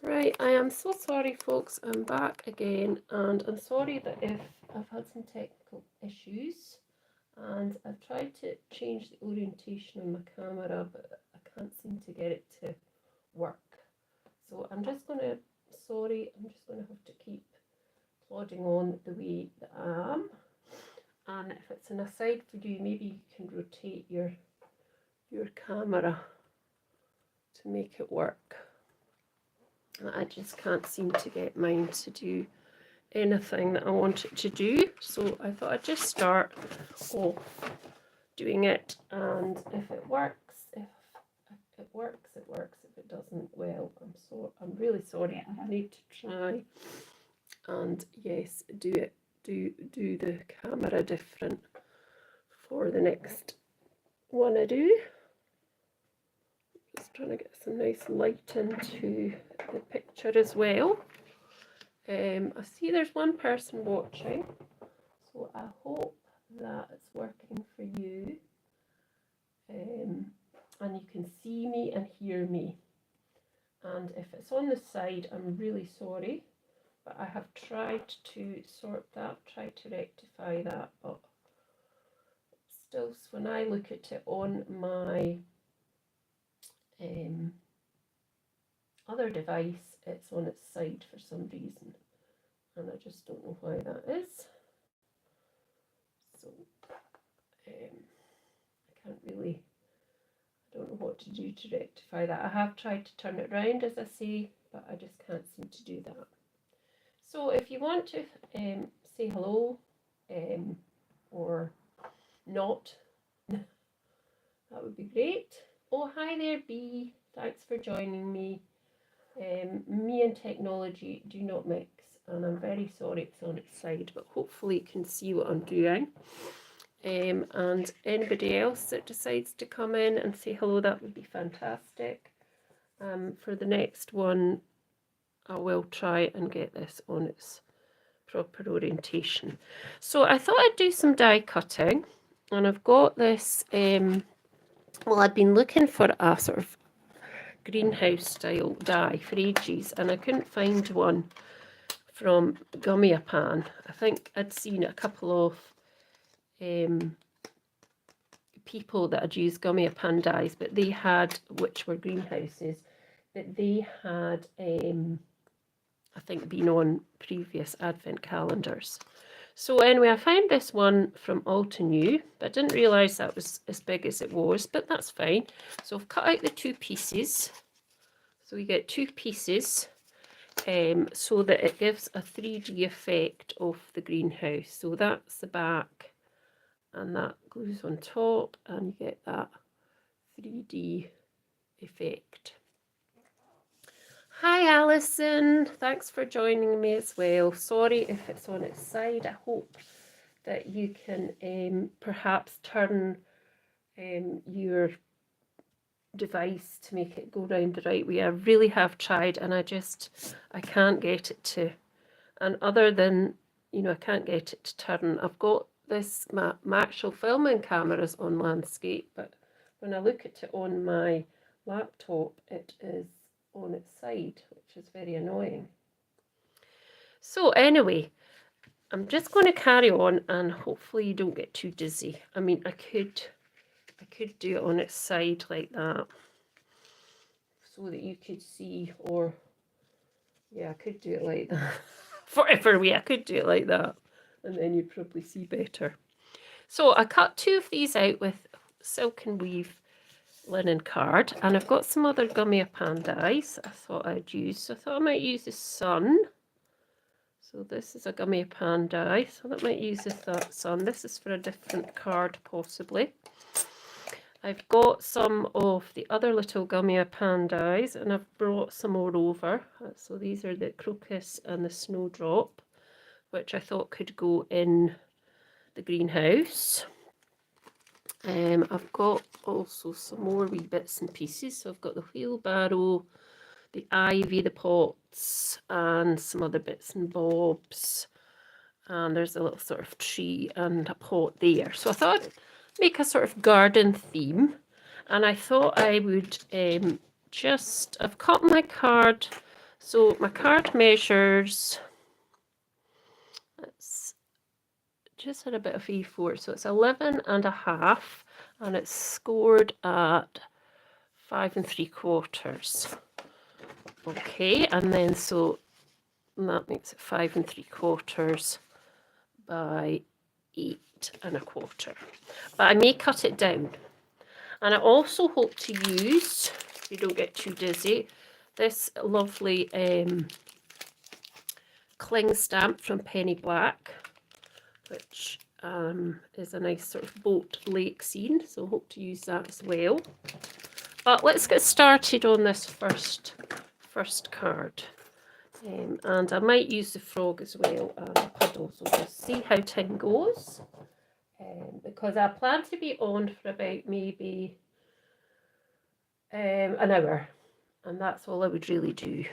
Right, I am so sorry folks, I'm back again, and I'm sorry that if I've had some technical issues and I've tried to change the orientation of my camera, but I can't seem to get it to work. So I'm just going to have to keep plodding on the way that I am. And if it's an aside for you, maybe you can rotate your camera to make it work. I just can't seem to get mine to do anything that I want it to do, so I thought I'd just start off doing it, and if it works, if it works, it works. If it doesn't, well, I'm really sorry. I need to try and yes, do the camera different for the next one I do. Just trying to get some nice light into the picture as well. I see there's one person watching, so I hope that it's working for you, and you can see me and hear me. And if it's on the side, I'm really sorry, but I have tried to sort that, tried to rectify that, but still, when I look at it on my other device, it's on its side for some reason, and I just don't know why that is. So I don't know what to do to rectify that. I have tried to turn it around, as I say, but I just can't seem to do that. So if you want to say hello or not, that would be great. Oh, hi there, B. Thanks for joining me. Me and technology do not mix, and I'm very sorry it's on its side, but hopefully you can see what I'm doing. And anybody else that decides to come in and say hello, that would be fantastic. For the next one, I will try and get this on its proper orientation. So I thought I'd do some die cutting, and I've got this, well, I'd been looking for a sort of greenhouse style die for ages, and I couldn't find one from Gummiapan. I think I'd seen a couple of people that had used Gummiapan dies, but they had, which were greenhouses, but they had I think been on previous advent calendars. So anyway, I found this one from Altenew, but I didn't realise that was as big as it was, but that's fine. So I've cut out the two pieces. So we get two pieces so that it gives a 3D effect of the greenhouse. So that's the back, and that glues on top, and you get that 3D effect. Hi Alison, thanks for joining me as well. Sorry if it's on its side. I hope that you can perhaps turn your device to make it go round the right way. I really have tried, and I can't get it to, and other than, you know, I can't get it to turn. I've got this, my actual filming camera's on landscape, but when I look at it on my laptop, it is on its side, which is very annoying. So anyway, I'm just going to carry on, and hopefully you don't get too dizzy. I mean, I could do it on its side like that so that you could see, or yeah, I could do it like that. Whatever way, I could do it like that, and then you'd probably see better. So I cut two of these out with silk and weave linen card, and I've got some other Gummiapan dies I thought I'd use. So I thought I might use the sun. So this is a Gummiapan die, so that might use the sun. This is for a different card possibly. I've got some of the other little Gummiapan dies, and I've brought some more over. So these are the crocus and the snowdrop, which I thought could go in the greenhouse. I've got also some more wee bits and pieces. So I've got the wheelbarrow, the ivy, the pots, and some other bits and bobs. And there's a little sort of tree and a pot there. So I thought I'd make a sort of garden theme. And I thought I would I've cut my card So my card measures, it's just had a bit of A4, so it's 11.5 and it's scored at 5 3/4. Okay, and then so that makes it 5 3/4 by 8 1/4. But I may cut it down. And I also hope to use, if you don't get too dizzy, this lovely cling stamp from Penny Black, which is a nice sort of boat lake scene. So I hope to use that as well. But let's get started on this first card. And I might use the frog as well and the puddle. So we'll see how Tim goes. Because I plan to be on for about maybe an hour, and that's all I would really do.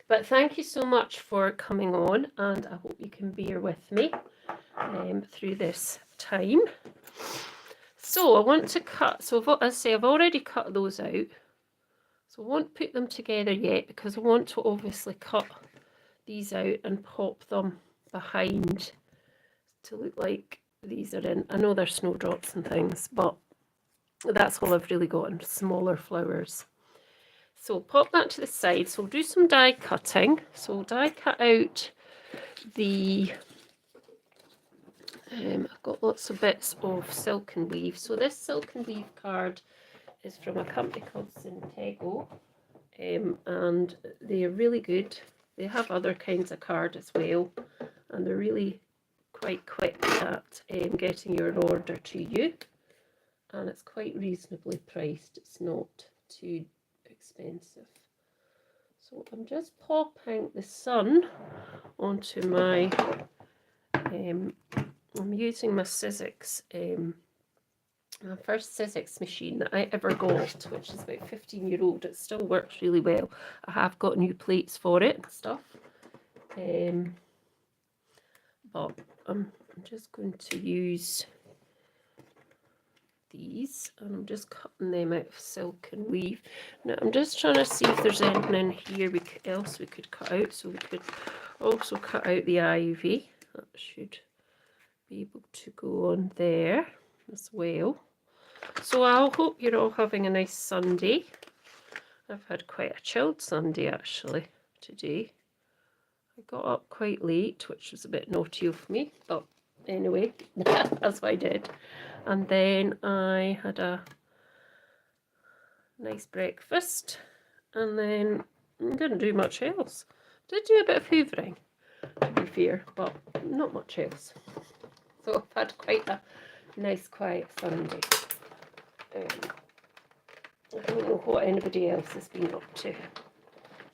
But thank you so much for coming on, and I hope you can bear with me through this time. So I want to cut, so as I say, I've already cut those out, so I won't put them together yet because I want to obviously cut these out and pop them behind to look like these are in. I know they're snowdrops and things, but that's all I've really got in smaller flowers. So pop that to the side. So we'll do some die cutting. So we'll die cut out the, I've got lots of bits of silk and weave. So this silk and weave card is from a company called Syntego, and they're really good. They have other kinds of card as well, and they're really quite quick at getting your order to you, and it's quite reasonably priced. It's not too expensive. So I'm just popping the sun onto my, I'm using my Sizzix, my first Sizzix machine that I ever got, which is about 15-year-old. It still works really well. I have got new plates for it and stuff. But I'm just going to use these, and I'm just cutting them out of silk and weave. Now I'm just trying to see if there's anything in here else we could cut out. So we could also cut out the ivy. That should be able to go on there as well. So I hope you're all having a nice Sunday. I've had quite a chilled Sunday actually today. I got up quite late, which was a bit naughty of me, but anyway, that's what I did. And then I had a nice breakfast, and then I didn't do much else. Did do a bit of hoovering, to be fair, but not much else. So I've had quite a nice quiet Sunday. I don't know what anybody else has been up to.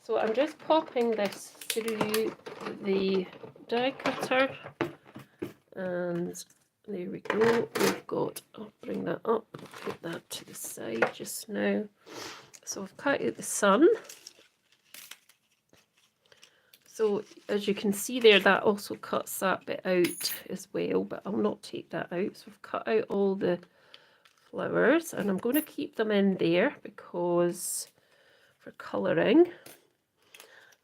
So I'm just popping this through the die cutter, and there we go. We've got, I'll bring that up, put that to the side just now. So I've cut out the sun. So as you can see there, that also cuts that bit out as well, but I'll not take that out. So I've cut out all the flowers, and I'm going to keep them in there because for colouring.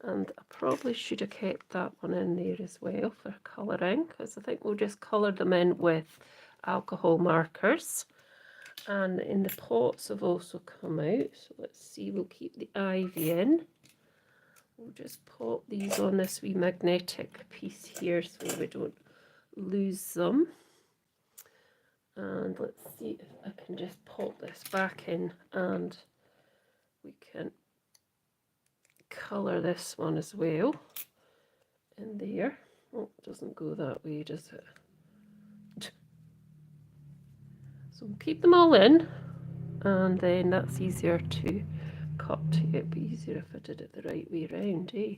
And I probably should have kept that one in there as well for colouring, because I think we'll just colour them in with alcohol markers. And in the pots have also come out. So let's see, we'll keep the ivy in. We'll just pop these on this wee magnetic piece here so we don't lose them. And let's see if I can just pop this back in, and we can colour this one as well in there. Oh, it doesn't go that way, does it? So we'll keep them all in, and then that's easier to cut. It'd be easier if I did it the right way around, eh?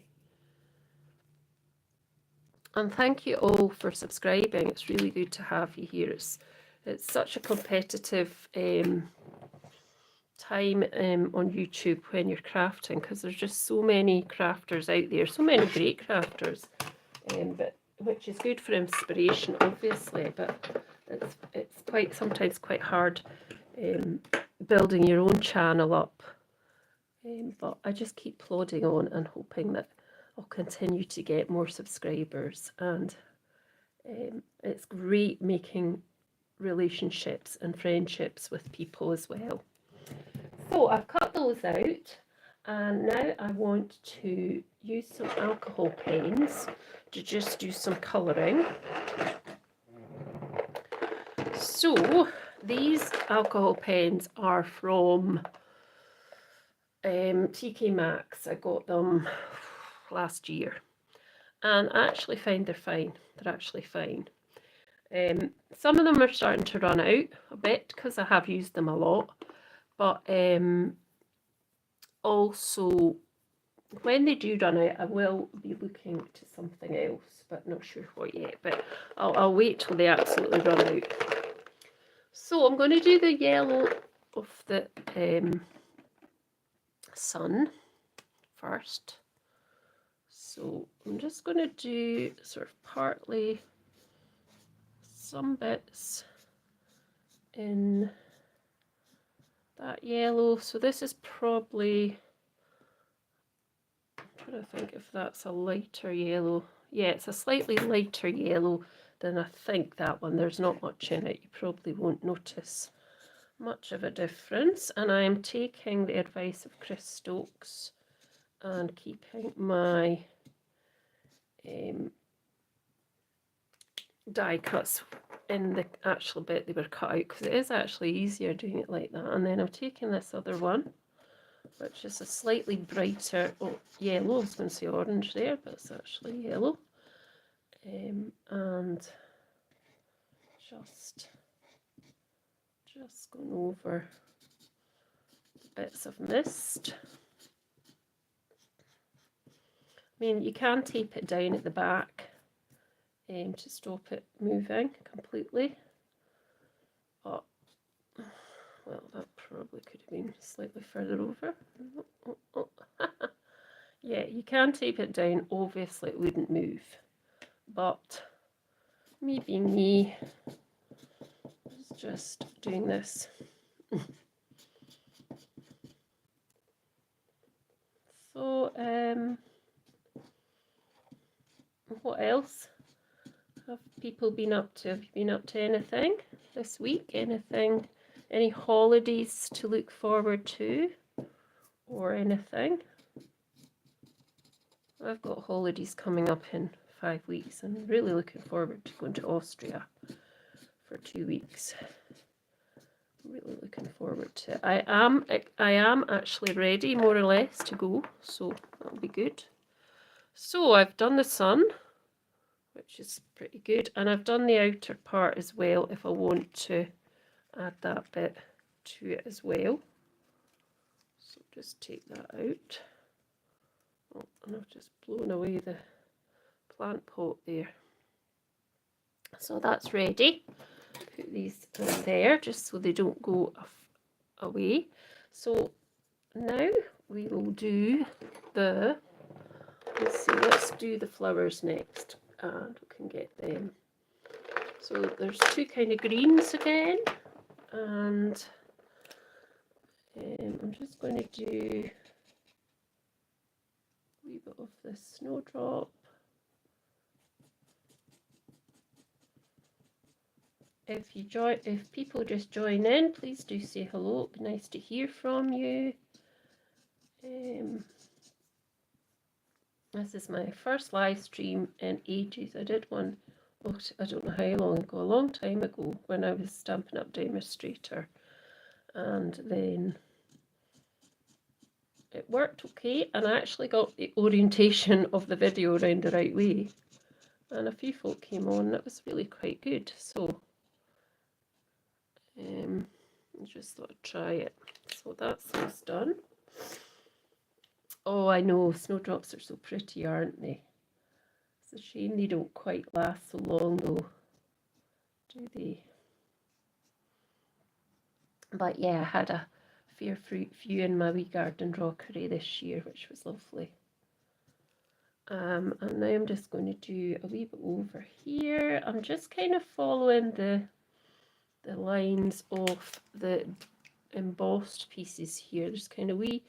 And thank you all for subscribing. It's really good to have you here. It's such a competitive time on YouTube when you're crafting, because there's just so many crafters out there, so many great crafters, but which is good for inspiration, obviously, but it's sometimes quite hard building your own channel up but I just keep plodding on and hoping that I'll continue to get more subscribers, and it's great making relationships and friendships with people as well. So I've cut those out, and now I want to use some alcohol pens to just do some colouring. So these alcohol pens are from TK Maxx. I got them last year, and I actually find they're fine. They're actually fine. Some of them are starting to run out a bit because I have used them a lot, but also when they do run out, I will be looking to something else, but not sure what yet. But I'll wait till they absolutely run out. So I'm going to do the yellow of the sun first. So I'm just going to do sort of partly some bits in that yellow. So this is probably, I'm trying to think if that's a lighter yellow. Yeah, it's a slightly lighter yellow than I think that one. There's not much in it. You probably won't notice much of a difference. And I am taking the advice of Chris Stokes and keeping my die cuts in the actual bit they were cut out, because it is actually easier doing it like that. And then I'm taking this other one, which is a slightly brighter yellow. I was going to say orange there, but it's actually yellow. And just going over bits of mist. I mean, you can tape it down at the back to stop it moving completely, but well, that probably could have been slightly further over. Yeah, you can tape it down. Obviously it wouldn't move, but me being me, is just doing this. So what else have people been up to? Have you been up to anything this week? Anything, any holidays to look forward to, or anything? I've got holidays coming up in 5 weeks. I'm really looking forward to going to Austria for 2 weeks. Really looking forward to it. I am actually ready more or less to go, so that'll be good. So I've done the sun, which is pretty good, and I've done the outer part as well if I want to add that bit to it as well. So just take that out. Oh, and I've just blown away the plant pot there. So that's ready. Put these in there just so they don't go away. So now we will do the, let's do the flowers next, and we can get them. So there's two kind of greens again, and I'm just going to do a wee bit of this snowdrop. If people just join in, please do say hello. It'd be nice to hear from you. This is my first live stream in ages. I did one, I don't know how long ago, a long time ago, when I was Stampin' Up! Demonstrator, and then it worked okay, and I actually got the orientation of the video around the right way, and a few folk came on, and it was really quite good. So I just thought I'd try it. So that's those done. Oh, I know, snowdrops are so pretty, aren't they? It's a shame they don't quite last so long though, do they? But yeah, I had a fair few in my wee garden rockery this year, which was lovely. And now I'm just going to do a wee bit over here. I'm just kind of following the lines of the embossed pieces here. There's kind of wee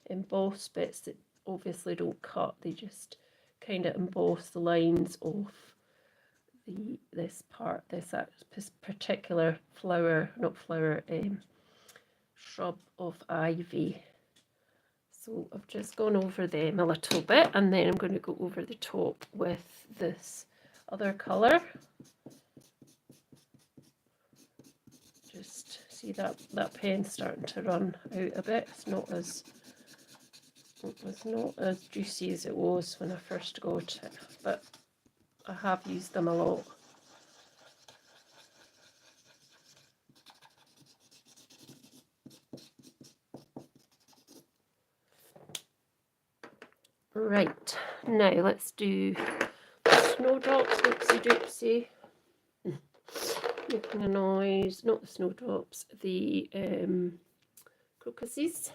embossed bits that obviously don't cut, they just kind of emboss the lines of this particular flower, not flower, shrub of ivy. So I've just gone over them a little bit, and then I'm going to go over the top with this other colour. Just see that pen's starting to run out a bit. It was not as juicy as it was when I first got it, but I have used them a lot. Right, now let's do snowdrops. Oopsie doopsie. Making a noise. Not the snowdrops, the crocuses.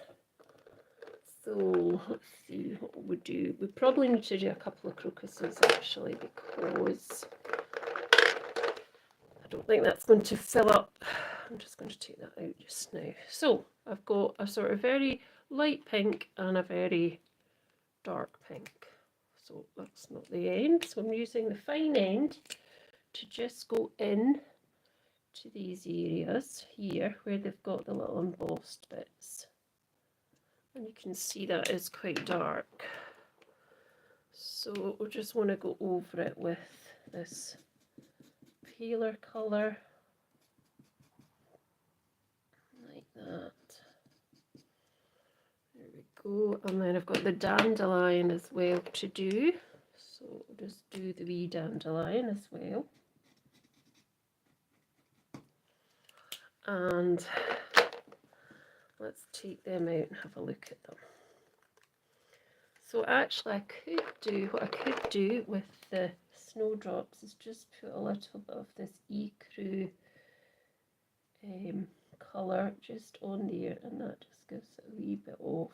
So let's see what we do. We probably need to do a couple of crocuses actually, because I don't think that's going to fill up. I'm just going to take that out just now. So I've got a sort of very light pink and a very dark pink. So that's not the end. So I'm using the fine end to just go in to these areas here where they've got the little embossed bits. And you can see that is quite dark. So we just want to go over it with this paler colour. Like that. There we go. And then I've got the dandelion as well to do. So we'll just do the wee dandelion as well. And let's take them out and have a look at them. So actually what I could do with the snowdrops is just put a little bit of this ecru colour just on there, and that just gives it a wee bit of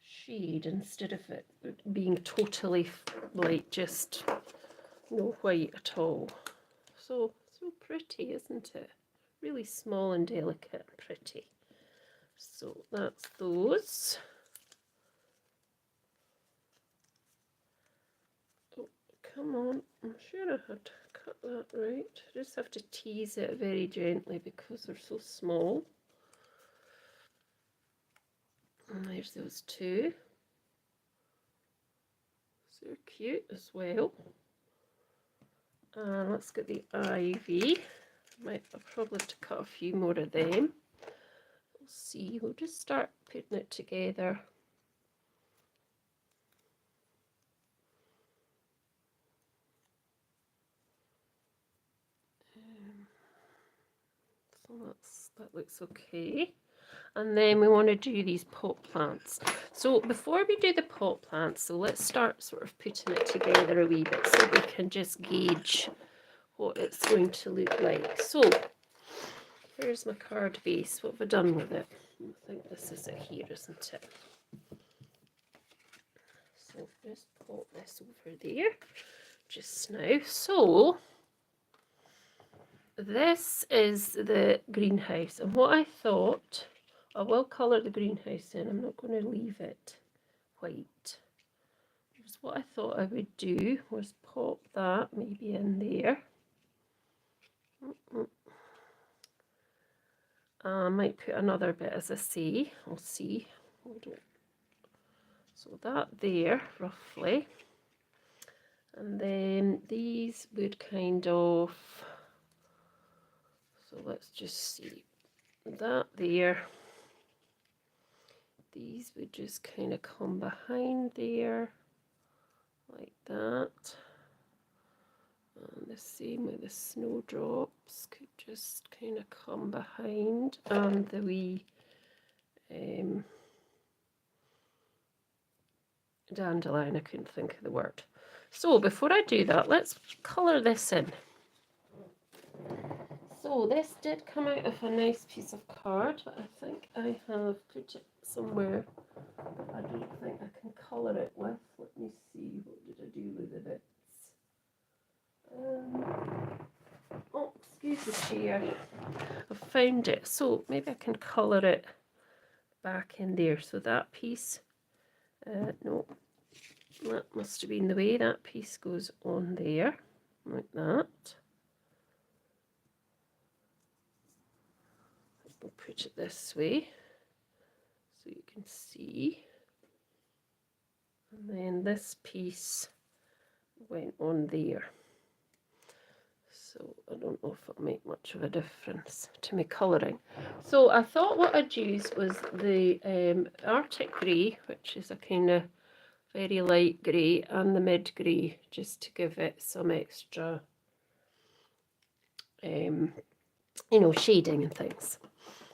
shade instead of it being totally like just no white at all. So pretty, isn't it? Really small and delicate and pretty. So that's those. Oh, come on, I'm sure I had to cut that right. I just have to tease it very gently because they're so small. And there's those two. So they're cute as well. And let's get the ivy. I'll probably have to cut a few more of them. We'll see. We'll just start putting it together. So that looks okay. And then we want to do these pot plants. So before we do the pot plants, so let's start sort of putting it together a wee bit so we can just gauge what it's going to look like. So here's my card base. What have I done with it? I think this is it here, isn't it? So just pop this over there just now. So this is the greenhouse, and what I thought, I will colour the greenhouse in. I'm not going to leave it white. Just what I thought I would do was pop that maybe in there. I might put another bit, as I say. I'll see. Hold on. So that there, roughly. And then these would kind of, so let's just see, that there. These would just kind of come behind there, like that. And the same with the snowdrops, could just kind of come behind, and the wee dandelion, I couldn't think of the word. So before I do that, let's colour this in. So this did come out of a nice piece of card, but I think I have put it somewhere I don't think I can colour it with. Let me see, what did I do with the bits? Oh, excuse the chair. I found it, so maybe I can colour it back in there. So that piece, no, that must have been the way. That piece goes on there, like that. We'll put it this way so you can see. And then this piece went on there. So I don't know if it'll make much of a difference to my colouring. So I thought what I'd use was the Arctic grey, which is a kind of very light grey, and the mid grey, just to give it some extra, you know, shading and things.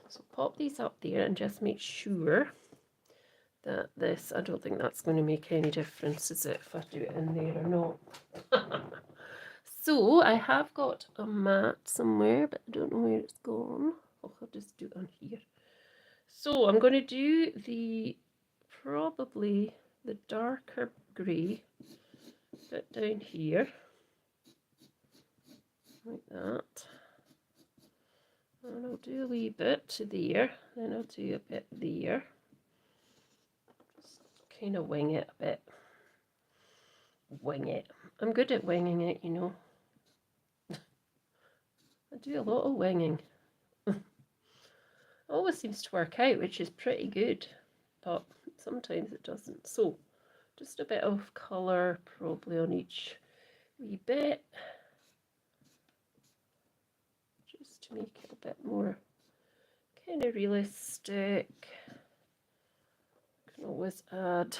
So pop these up there and just make sure that this, I don't think that's going to make any difference, is it, if I do it in there or not. So I have got a mat somewhere, but I don't know where it's gone. Oh, I'll just do it on here. So I'm going to do probably the darker grey bit down here, like that. And I'll do a wee bit to there, then I'll do a bit there. Just kind of wing it a bit. Wing it. I'm good at winging it, you know. I do a lot of winging. Always seems to work out, which is pretty good, but sometimes it doesn't. So just a bit of colour probably on each wee bit, just to make it a bit more kind of realistic. Can always add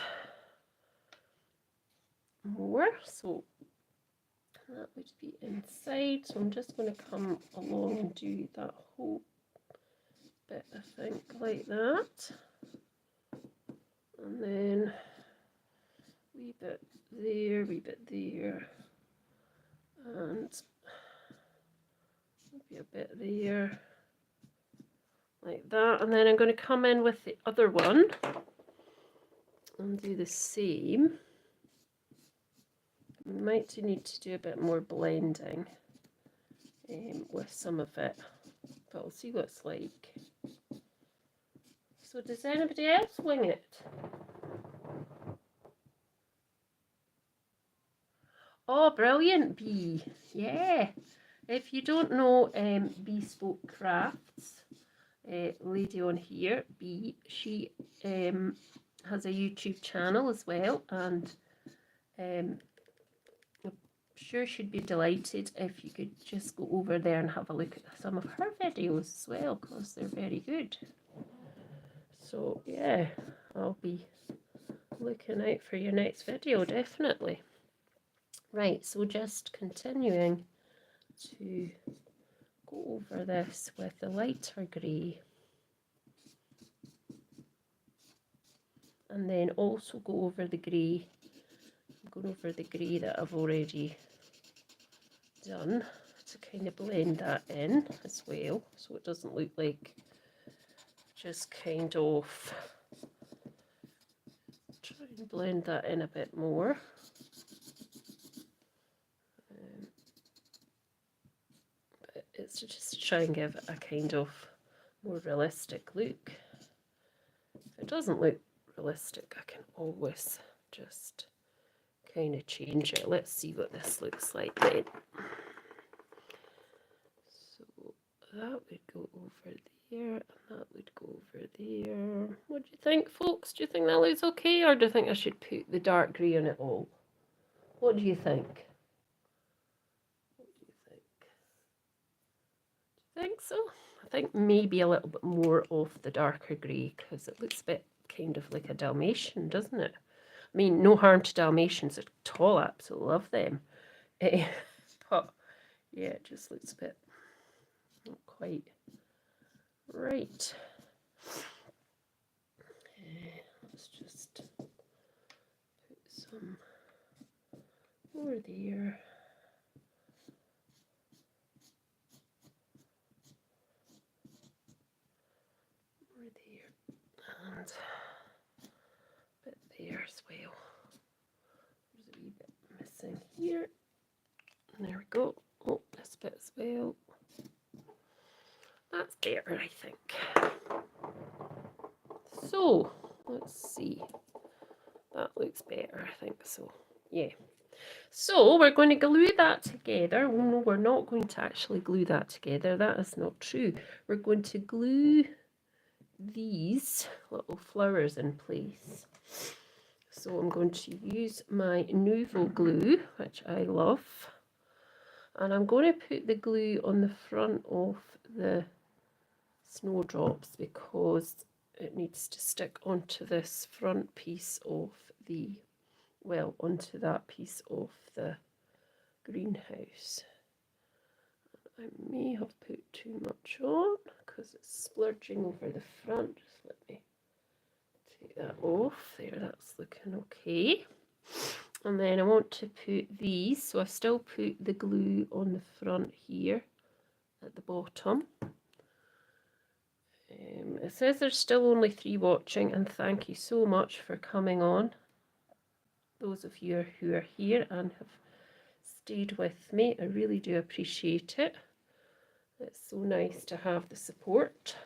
more. So that would be inside. So I'm just going to come along and do that whole bit, I think, like that. And then wee bit there, wee bit there, and maybe a bit there, like that. And then I'm going to come in with the other one and do the same. We might need to do a bit more blending with some of it, but we'll see what it's like. So does anybody else wing it? Oh, brilliant, Bee. Yeah. If you don't know Bespoke Crafts, lady on here, Bee, she has a YouTube channel as well, and I'm sure she'd be delighted if you could just go over there and have a look at some of her videos as well, because they're very good. So yeah, I'll be looking out for your next video, definitely. Right, so just continuing to go over this with the lighter grey, and then also go over the grey. I'm going over the grey that I've already done to kind of blend that in as well, so it doesn't look like just kind of try and blend that in a bit more. But it's just to try and give it a kind of more realistic look. If it doesn't look realistic, I can always just kind of change it. Let's see what this looks like then. So that would go over there, and that would go over there. What do you think, folks? Do you think that looks okay, or do you think I should put the dark grey on it all? What do you think? What do you think? Do you think so? I think maybe a little bit more of the darker grey, because it looks a bit kind of like a Dalmatian, doesn't it? I mean, no harm to Dalmatians at all, absolutely love them. But yeah, it just looks a bit not quite right. Let's just put some more there. More there. And a bit there as well. There's a wee bit missing here. And there we go. Oh, this bit as well. That's better, I think. So let's see. That looks better, I think so. Yeah. So we're going to glue that together. Oh no, we're not going to actually glue that together. That is not true. We're going to glue these little flowers in place. So I'm going to use my Nouveau glue, which I love. And I'm going to put the glue on the front of the snowdrops because it needs to stick onto this front piece of the, well, onto that piece of the greenhouse. I may have put too much on because it's splurging over the front. Just let me take that off. There, that's looking okay. And then I want to put these, so I've still put the glue on the front here at the bottom. It says there's still only 3 watching, and thank you so much for coming on. Those of you who are here and have stayed with me, I really do appreciate it. It's so nice to have the support.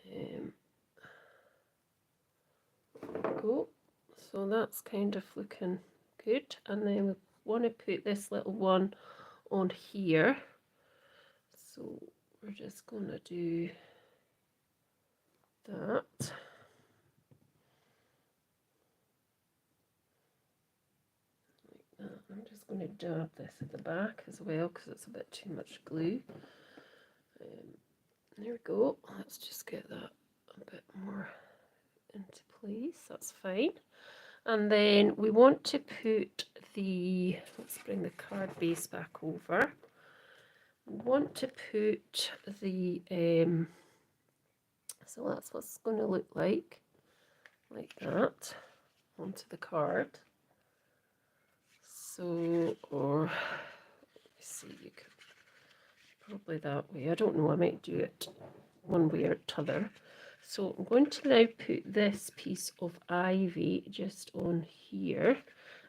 There we go. So that's kind of looking good, and then we want to put this little one on here. So we're just going to do that. Like that. I'm just going to dab this at the back as well because it's a bit too much glue. There we go. Let's just get that a bit more into place. That's fine. And then we want to put the, let's bring the card base back over. We want to put the, so that's what it's going to look like that, onto the card. So, or, let me see, you could probably that way. I don't know, I might do it one way or t'other. So I'm going to now put this piece of ivy just on here,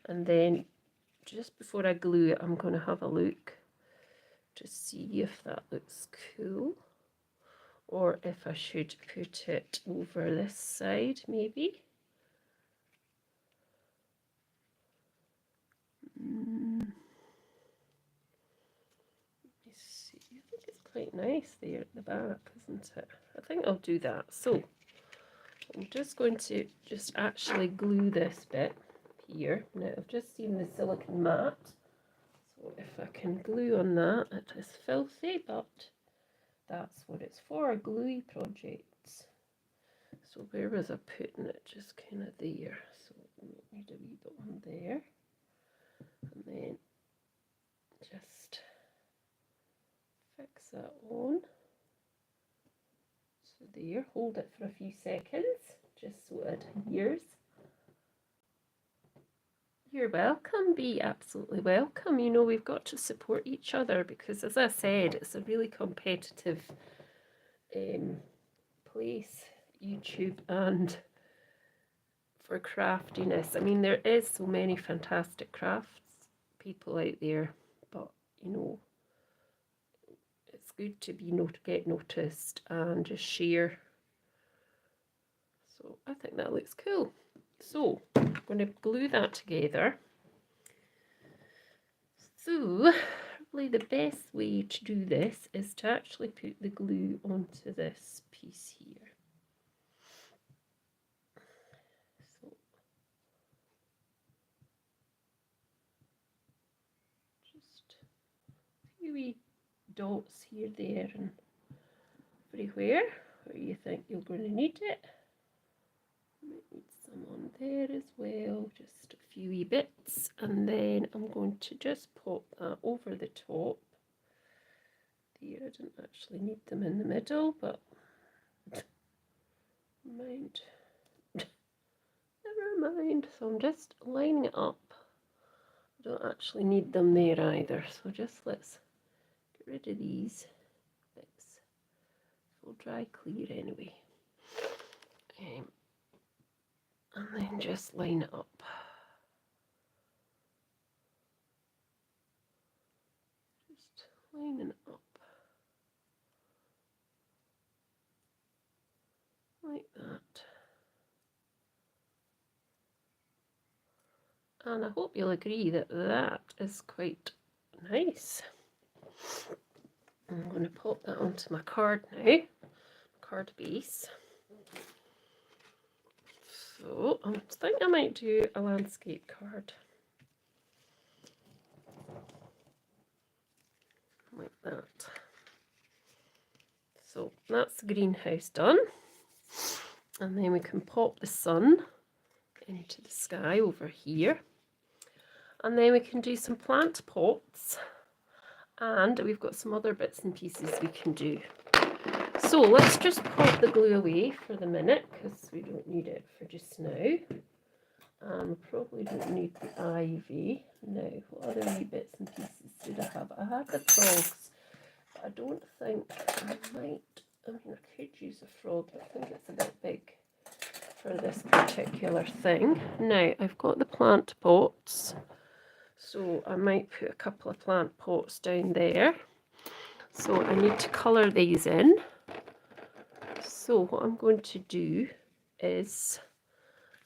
and then just before I glue it, I'm going to have a look to see if that looks cool, or if I should put it over this side maybe. Let me see, I think it's quite nice there at the back, isn't it? I think I'll do that. So I'm just going to just actually glue this bit here. Now I've just seen the silicone mat, so if I can glue on that, it is filthy, but that's what it's for, gluey projects. So where was I putting it? Just kind of there. So we need a wee bit on there, and then just fix that on. So there, hold it for a few seconds, just so it adheres. You're welcome, Bee, absolutely welcome. You know, we've got to support each other because, as I said, it's a really competitive place, YouTube, and for craftiness. I mean, there is so many fantastic crafts people out there, but, you know, it's good to be get noticed and just share. So I think that looks cool. So I'm going to glue that together. So probably the best way to do this is to actually put the glue onto this piece here. So just a few wee dots here, there, and everywhere where you think you're going to need it. Might need some on there as well, just a few wee bits, and then I'm going to just pop that over the top. There, I didn't actually need them in the middle, but mind. Never mind. So I'm just lining it up. I don't actually need them there either, so just let's get rid of these bits. We'll dry clear anyway. And then just line it up. Just lining it up. like that. And I hope you'll agree that that is quite nice. I'm going to pop that onto my card now, card base. So I think I might do a landscape card. Like that. So that's the greenhouse done. And then we can pop the sun into the sky over here. And then we can do some plant pots. And we've got some other bits and pieces we can do. So let's just pop the glue away for the minute because we don't need it for just now. We probably don't need the ivy. Now, what other wee bits and pieces did I have? I had the frogs, but I don't think I might. I mean, I could use a frog, but I think it's a bit big for this particular thing. Now, I've got the plant pots, so I might put a couple of plant pots down there. So I need to colour these in. So what I'm going to do is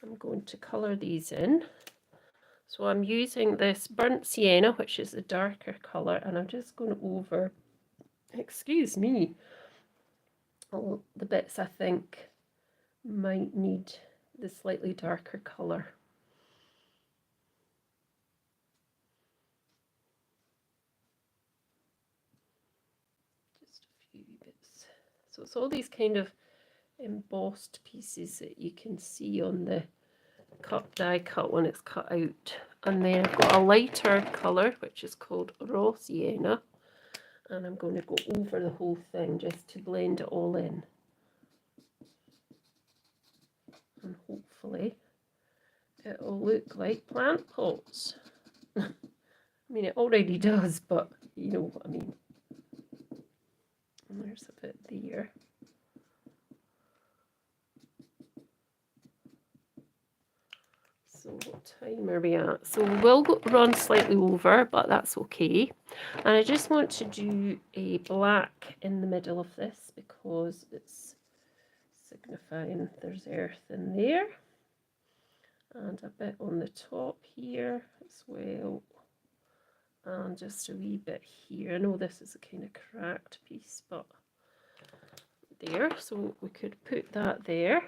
I'm going to colour these in. So I'm using this burnt sienna, which is a darker colour, and I'm just going over, excuse me, all the bits I think might need the slightly darker colour. Just a few bits. So it's all these kind of embossed pieces that you can see on the die cut when it's cut out. And then I've got a lighter colour which is called raw sienna, and I'm going to go over the whole thing just to blend it all in, and hopefully it'll look like plant pots. I mean, it already does, but you know what I mean. And there's a bit there. So what time are we at? So we'll run slightly over, but that's okay. And I just want to do a black in the middle of this because it's signifying there's earth in there. And a bit on the top here as well. And just a wee bit here. I know this is a kind of cracked piece, but there. So we could put that there,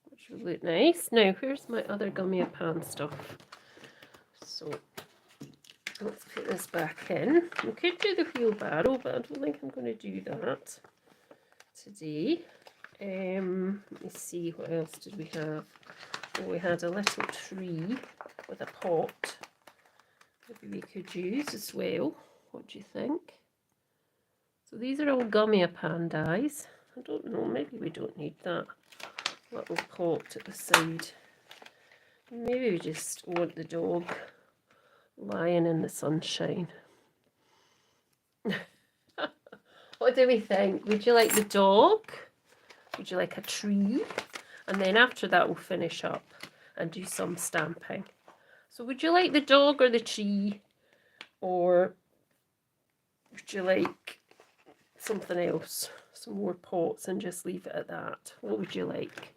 which will look nice. Now, here's my other gummy pan stuff. So let's put this back in. We could do the wheelbarrow, but I don't think I'm going to do that today. Let me see, what else did we have? Oh, we had a little tree with a pot. Maybe we could use as well. What do you think? So these are all gummy pan dies. I don't know, maybe we don't need that little pot at the side. Maybe we just want the dog lying in the sunshine. What do we think? Would you like the dog? Would you like a tree? And then after that we'll finish up and do some stamping. So would you like the dog or the tree? Or would you like something else? Some more pots and just leave it at that? What would you like?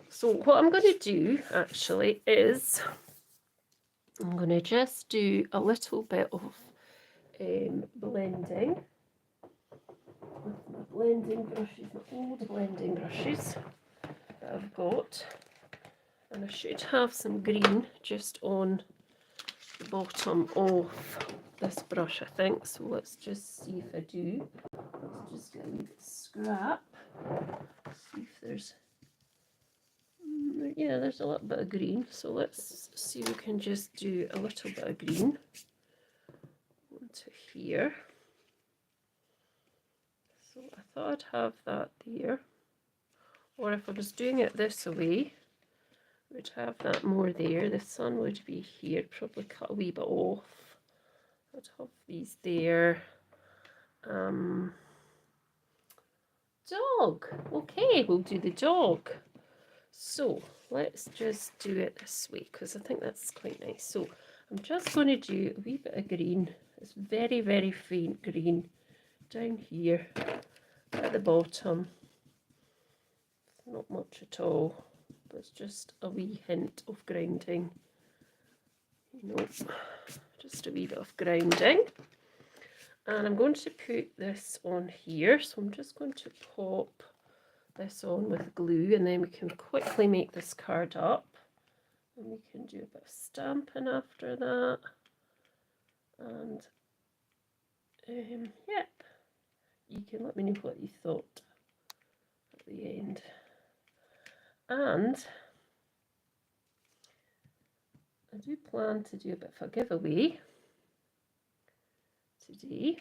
So what I'm going to do actually is I'm going to just do a little bit of blending with my blending brushes, my old blending brushes that I've got. And I should have some green just on the bottom of this brush, I think. So let's just see if I do. Let's just get a wee bit of scrap. See if there's, yeah, there's a little bit of green. So let's see if we can just do a little bit of green onto here. So I thought I'd have that there. Or if I was doing it this way, would have that more there. The sun would be here, probably cut a wee bit off. I'd have these there. Dog. Okay, we'll do the dog. So let's just do it this way because I think that's quite nice. So I'm just going to do a wee bit of green. It's very, very faint green down here at the bottom. not much at all. There's just a wee hint of grinding, you know, just a wee bit of grinding. And I'm going to put this on here, so I'm just going to pop this on with glue, and then we can quickly make this card up, and we can do a bit of stamping after that. And yep, you can let me know what you thought at the end. And I do plan to do a bit of a giveaway today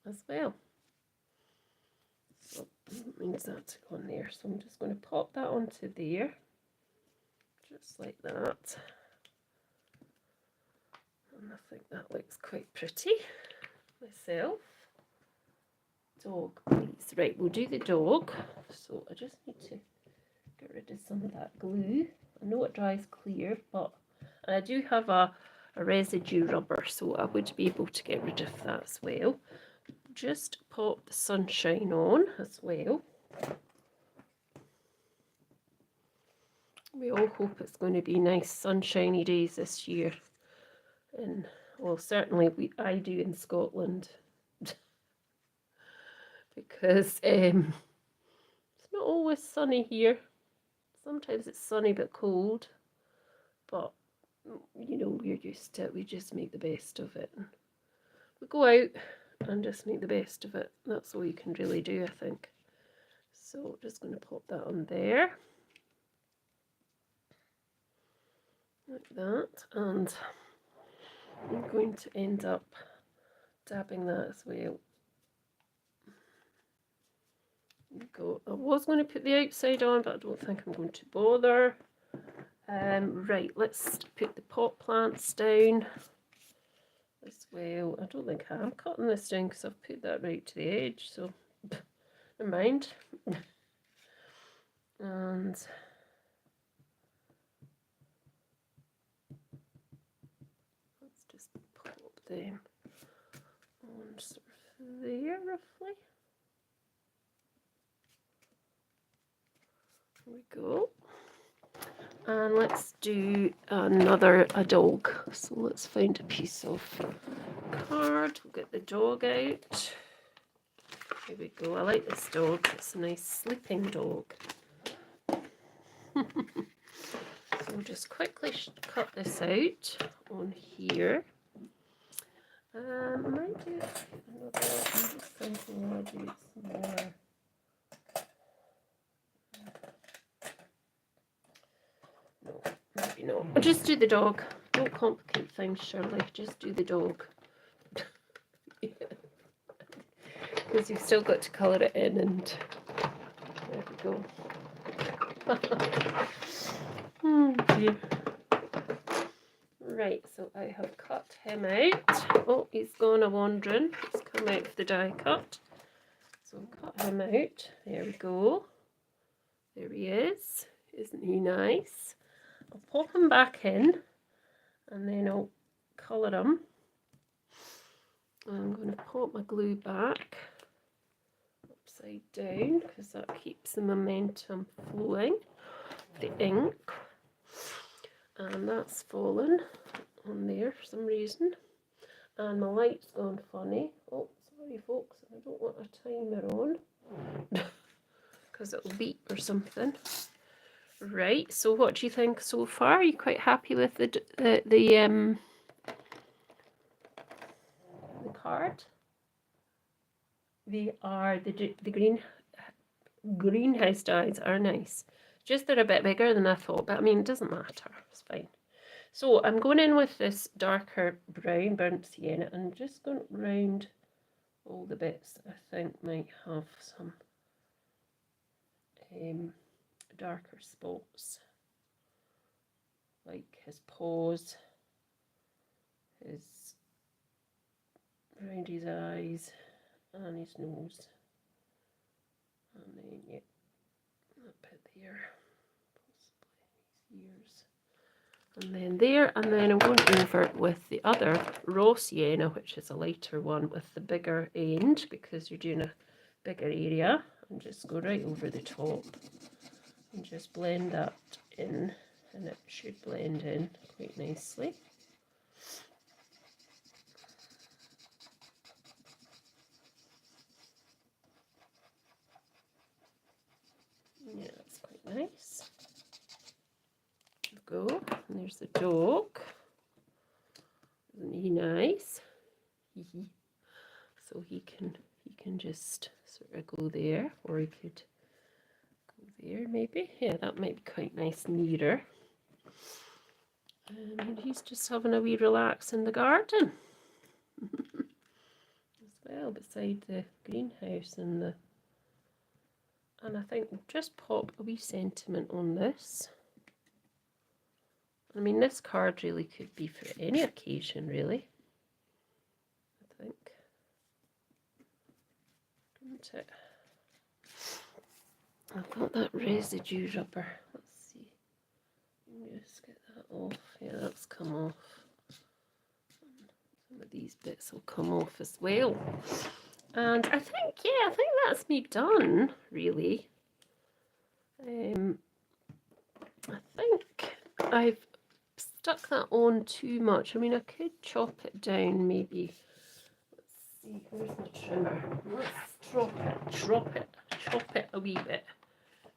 as well. So it means that to go on there. So I'm just going to pop that onto there, just like that. And I think that looks quite pretty myself. Dog, please. Right, we'll do the dog. So I just need to get rid of some of that glue. I know it dries clear, but and I do have a residue rubber, so I would be able to get rid of that as well. Just pop the sunshine on as well. We all hope it's going to be nice sunshiny days this year. And well, certainly I do in Scotland. Because it's not always sunny here. Sometimes it's sunny but cold. But, you know, we're used to it. We just make the best of it. We go out and just make the best of it. That's all you can really do, I think. So just going to pop that on there. Like that. And I'm going to end up dabbing that as well. Go. I was going to put the outside on, but I don't think I'm going to bother. Right, let's put the pot plants down as well. I don't think I'm cutting this down because I've put that right to the edge, so never mind. And let's just pop them on sort of there roughly. There we go. And let's do a dog. So let's find a piece of card. We'll get the dog out. Here we go. I like this dog. It's a nice sleeping dog. So we'll just quickly cut this out on here. I might do another. I'm just thinking I'll do some more. No, maybe not. I'll just do the dog. Don't complicate things, Shirley. Just do the dog. Because you've still got to colour it in, and there we go. Oh dear. Right, so I have cut him out. Oh, he's gone a-wandering. He's come out of the die cut. So I'll cut him out. There we go. There he is. Isn't he nice? I'll pop him back in, and then I'll colour him. I'm going to pop my glue back upside down because that keeps the momentum flowing, the ink. And that's fallen on there for some reason. And my light's gone funny. Oh, sorry folks, I don't want a timer on because it'll beep or something. Right, so what do you think so far? Are you quite happy with the card? They are the greenhouse dies are nice. Just they're a bit bigger than I thought, but I mean it doesn't matter. It's fine. So I'm going in with this darker brown burnt sienna and I'm just going round all the bits that I think might have some darker spots, like his paws, his around his eyes and his nose, and then yeah, that bit there, possibly his ears, and then there, and then I'm going over with the other raw sienna, which is a lighter one with the bigger end because you're doing a bigger area. and just go right over the top and just blend that in, and it should blend in quite nicely. Yeah, that's quite nice. There we go. And there's the dog. Isn't he nice? So he can just sort of go there, or he could go there maybe. Yeah, that might be quite nice nearer. And he's just having a wee relax in the garden as well, beside the greenhouse and I think we'll just pop a wee sentiment on this. I mean, this card really could be for any occasion, really. I think. Isn't it? I've got that residue rubber. Let's see. Just get that off. Yeah, that's come off. Some of these bits will come off as well. And I think, yeah, I think that's me done, really. I think I've stuck that on too much. I mean, I could chop it down maybe. Let's see, where's my trimmer? Let's chop it a wee bit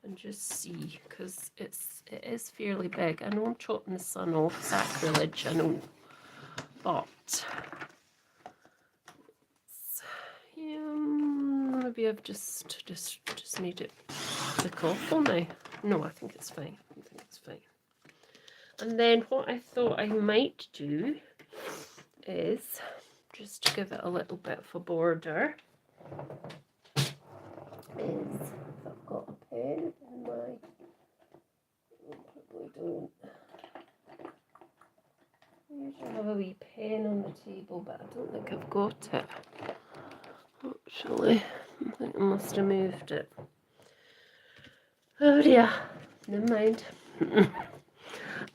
and just see, because it is fairly big. I know I'm chopping the sun off, sacrilege, I know, but maybe I've just made it look awful now. No, I think it's fine. I think it's fine. And then what I thought I might do is just to give it a little bit of a border is, if I've got a pen in my, I probably don't. I usually have a wee pen on the table, but I don't think I've got it. Actually, I think I must have moved it. Oh dear, never mind.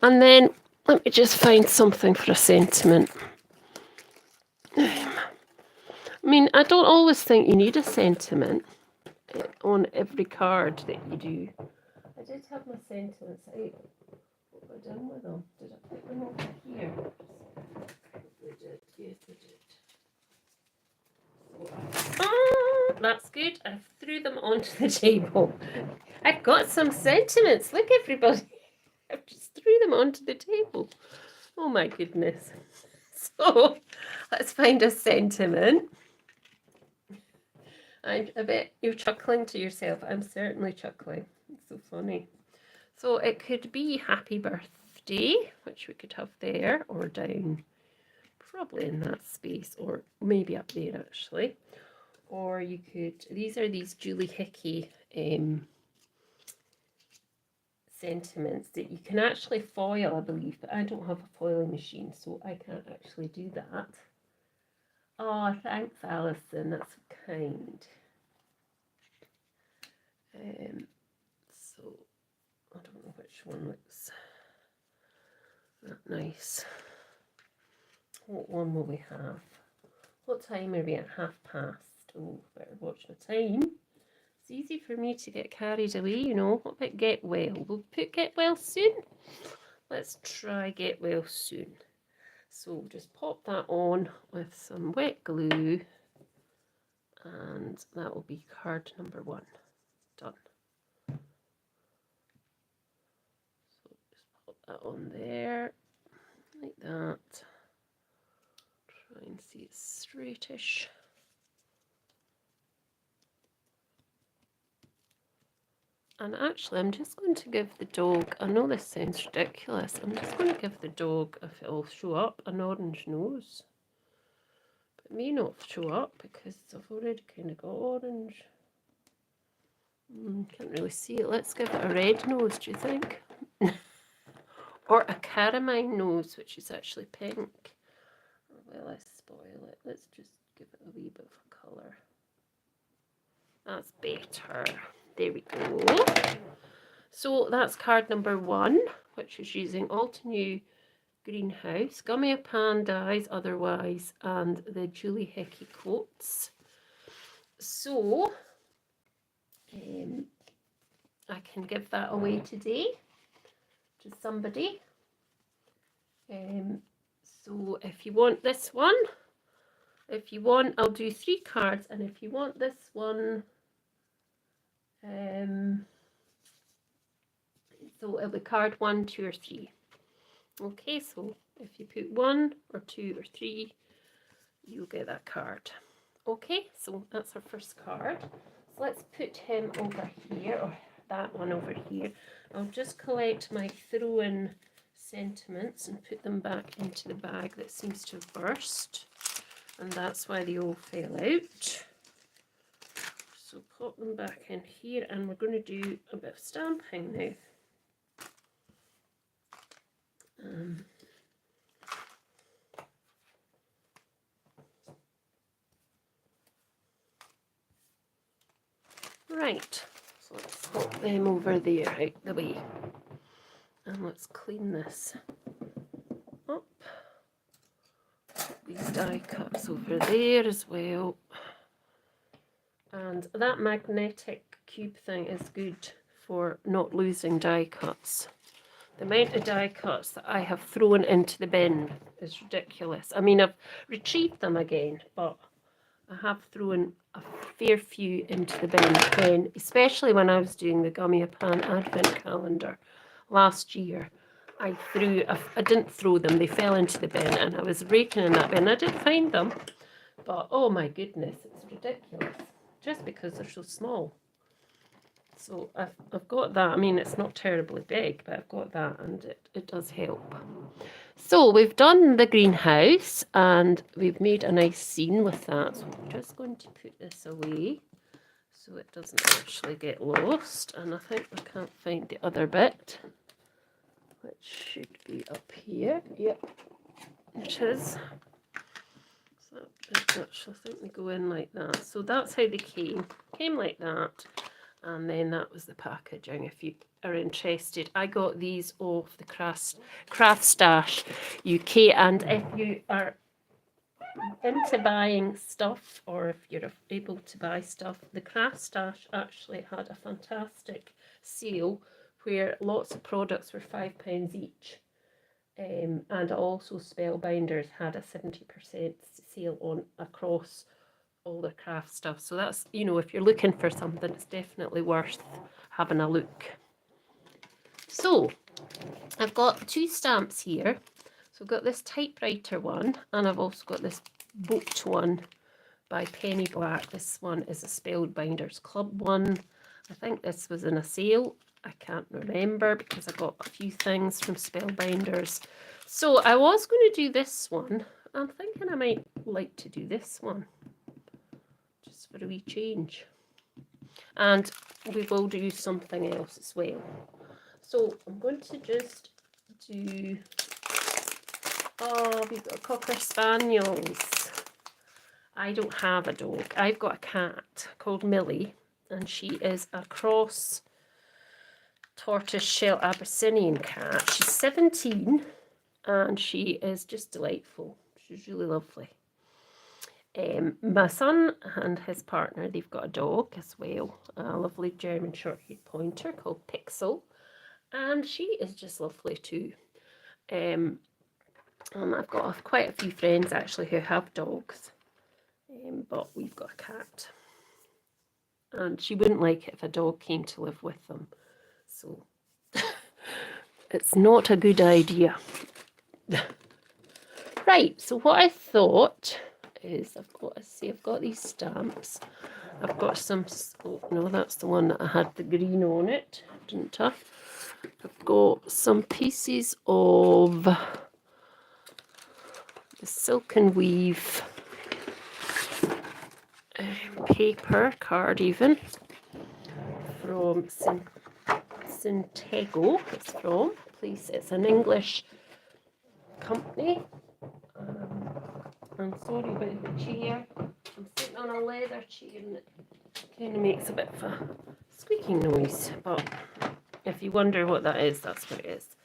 And then let me just find something for a sentiment. I mean, I don't always think you need a sentiment on every card that you do. I did have my sentiments out. What have I done with them? Did I put them over here? I did. Yes, I did. That's good. I threw them onto the table. I've got some sentiments. Look, everybody. I've just threw them onto the table. Oh my goodness. So let's find a sentiment. I bet you're chuckling to yourself. I'm certainly chuckling. It's so funny. So it could be happy birthday, which we could have there or down, probably in that space, or maybe up there actually. Or you could, these are these Julie Hickey sentiments that you can actually foil, I believe, but I don't have a foiling machine, so I can't actually do that. Oh, thanks, Alison. That's so kind. So I don't know which one looks that nice. What one will we have? What time are we at? past. Oh, better watch my time. It's easy for me to get carried away, you know. What about get well? We'll put get well soon. Let's try get well soon. So just pop that on with some wet glue, and that will be card number 1. Done. So just pop that on there, like that. Try and see it straightish. And actually, I'm just going to give the dog, I know this sounds ridiculous, I'm just going to give the dog, if it'll show up, an orange nose. But it may not show up because I've already kind of got orange. Can't really see it. Let's give it a red nose, do you think? Or a caramine nose, which is actually pink. Or will I spoil it? Let's just give it a wee bit of a colour. That's better. There we go. So that's card number 1, which is using Altenew Greenhouse, Gummy of Pandies otherwise, and the Julie Hickey quotes. So I can give that away today to somebody. So if you want this one, if you want, I'll do 3 cards, and if you want this one, so it'll be card 1, 2, or 3. Okay, so if you put 1 or 2 or 3, you'll get that card. Okay, so that's our first card. So let's put him over here, or that one over here. I'll just collect my throw-in sentiments and put them back into the bag that seems to have burst, and that's why they all fell out. So pop them back in here, and we're going to do a bit of stamping now. Right, so let's pop them over there out the way, and let's clean this up. Put these die cuts over there as well, and that magnetic cube thing is good for not losing die cuts. The amount of die cuts that I have thrown into the bin is ridiculous. I mean, I've retrieved them again, but I have thrown a fair few into the bin, especially when I was doing the Gummy Pan Advent Calendar last year. I didn't throw them, they fell into the bin, and I was raking in that bin. I did find them, but oh my goodness, it's ridiculous, just because they're so small. So I've got that. I mean, it's not terribly big, but I've got that, and it does help. So we've done the greenhouse, and we've made a nice scene with that. So I'm just going to put this away so it doesn't actually get lost. And I think I can't find the other bit, which should be up here. Yep, it is. So I think they go in like that. So that's how they came like that. And then that was the packaging. If you are interested, I got these off the Craft Stash UK, and if you are into buying stuff, or if you're able to buy stuff, the Craft Stash actually had a fantastic sale where lots of products were £5 each, and also Spellbinders had a 70% sale on across all the craft stuff. So that's, you know, if you're looking for something, it's definitely worth having a look. So I've got 2 stamps here. So I've got this typewriter one, and I've also got this boat one by Penny Black. This one is a Spellbinders Club one. I think this was in a sale. I can't remember because I got a few things from Spellbinders. So I was going to do this one. I'm thinking I might like to do this one, just for a wee change. And we will do something else as well. So I'm going to just do, oh, we've got Cocker Spaniels. I don't have a dog. I've got a cat called Millie, and she is a cross tortoise shell Abyssinian cat. She's 17, and she is just delightful. She's really lovely. My son and his partner, they've got a dog as well, a lovely German short-haired pointer called Pixel, and she is just lovely too. I've got quite a few friends actually who have dogs, but we've got a cat, and she wouldn't like it if a dog came to live with them, so it's not a good idea. Right, so what I thought is I've got these stamps. I've got some, oh no, that's the one that I had the green on it, didn't I? I've got some pieces of the Silk and Weave paper card, even from Syntego. It's from, please, it's an English company. I'm sorry about the chair. I'm sitting on a leather chair and it kind of makes a bit of a squeaking noise, but if you wonder what that is, that's what it is.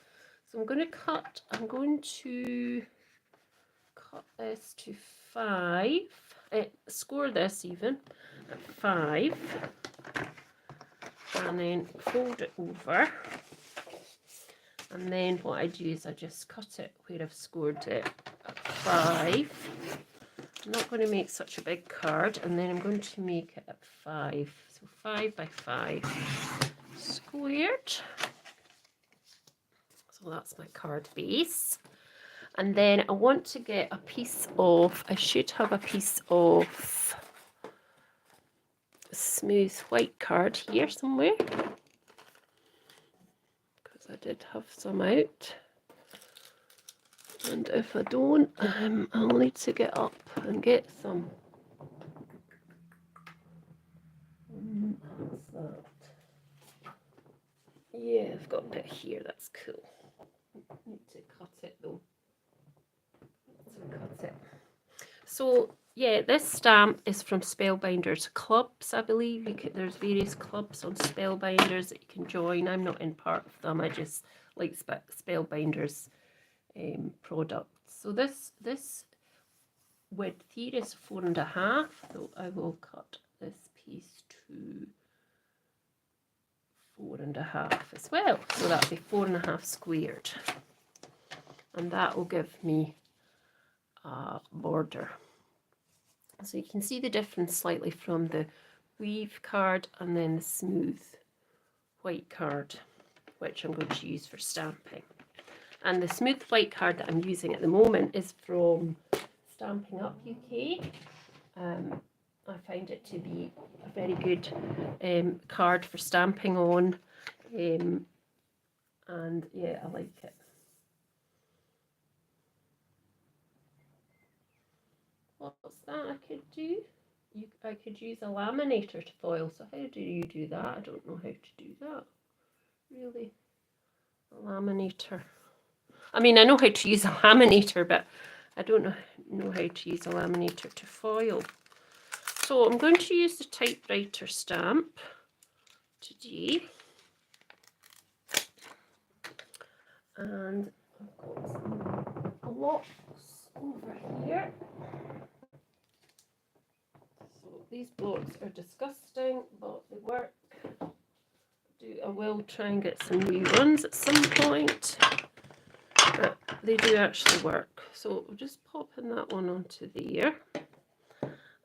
So I'm going to cut this to 5, score this even at 5, and then fold it over. And then what I do is I just cut it where I've scored it at 5. I'm not going to make such a big card, and then I'm going to make it at 5. So 5 by 5 squared. So that's my card base. And then I want to get a piece of, I should have a piece of smooth white card here somewhere, because I did have some out. And if I don't, I'll need to get up and get some. What's that? Yeah, I've got a bit here, that's cool. Need to cut it though. Cut it. So yeah, this stamp is from Spellbinders Clubs, I believe. There's various clubs on Spellbinders that you can join. I'm not in part of them. I just like Spellbinders products. So this width here is 4.5. So I will cut this piece to 4.5 as well. So that'll be 4.5 squared, and that will give me a border. So you can see the difference slightly from the weave card and then the smooth white card, which I'm going to use for stamping. And the smooth white card that I'm using at the moment is from Stamping Up UK. I find it to be a very good card for stamping on, and yeah, I like it. What's that I could do? I could use a laminator to foil. So how do you do that? I don't know how to do that. Really? A laminator. I mean, I know how to use a laminator, but I don't know how to use a laminator to foil. So I'm going to use the typewriter stamp today. And I've got some blocks over here. So these blocks are disgusting, but they work. I will try and get some new ones at some point, but they do actually work. So we'll just pop in that one onto there,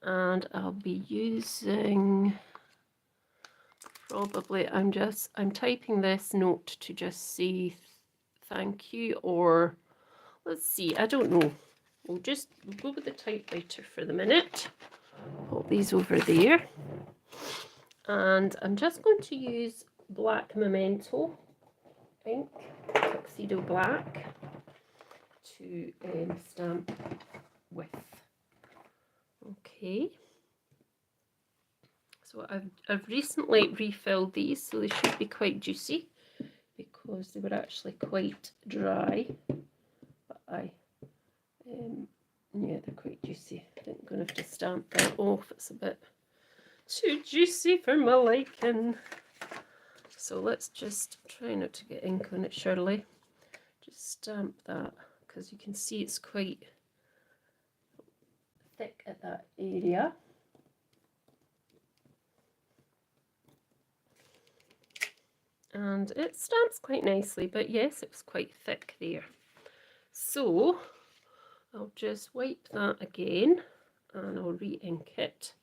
and I'll be using probably, I'm typing this note to just say thank you, or let's see, I don't know. We'll go with the typewriter for the minute. Pop these over there, and I'm just going to use black Memento ink, Tuxedo Black, to stamp with. Okay. So I've recently refilled these, so they should be quite juicy because they were actually quite dry. But yeah, they're quite juicy. I think I'm going to have to stamp that off. It's a bit too juicy for my liking. So let's just try not to get ink on it, Shirley. Just stamp that, because you can see it's quite thick at that area. And it stamps quite nicely, but yes, it was quite thick there. So I'll just wipe that again and I'll re-ink it.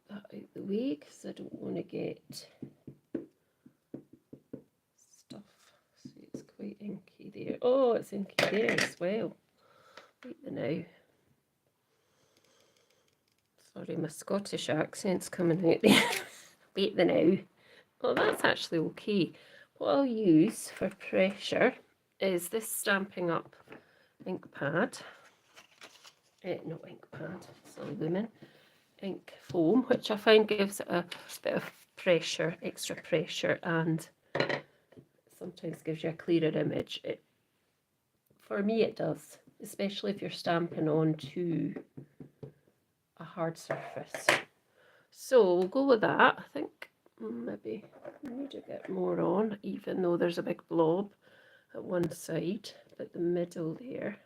That out the way because I don't want to get stuff. See, it's quite inky there. Oh, it's inky there as well. Wait the now. Sorry, my Scottish accent's coming out there. Wait the now. Well, that's actually okay. What I'll use for pressure is this Stamping Up ink pad. No ink pad, sorry women. Ink foam, which I find gives it a bit of pressure, extra pressure, and sometimes gives you a clearer image. For me it does, especially if you're stamping onto a hard surface. So we'll go with that. I think maybe I need to get more on, even though there's a big blob at one side, but the middle there,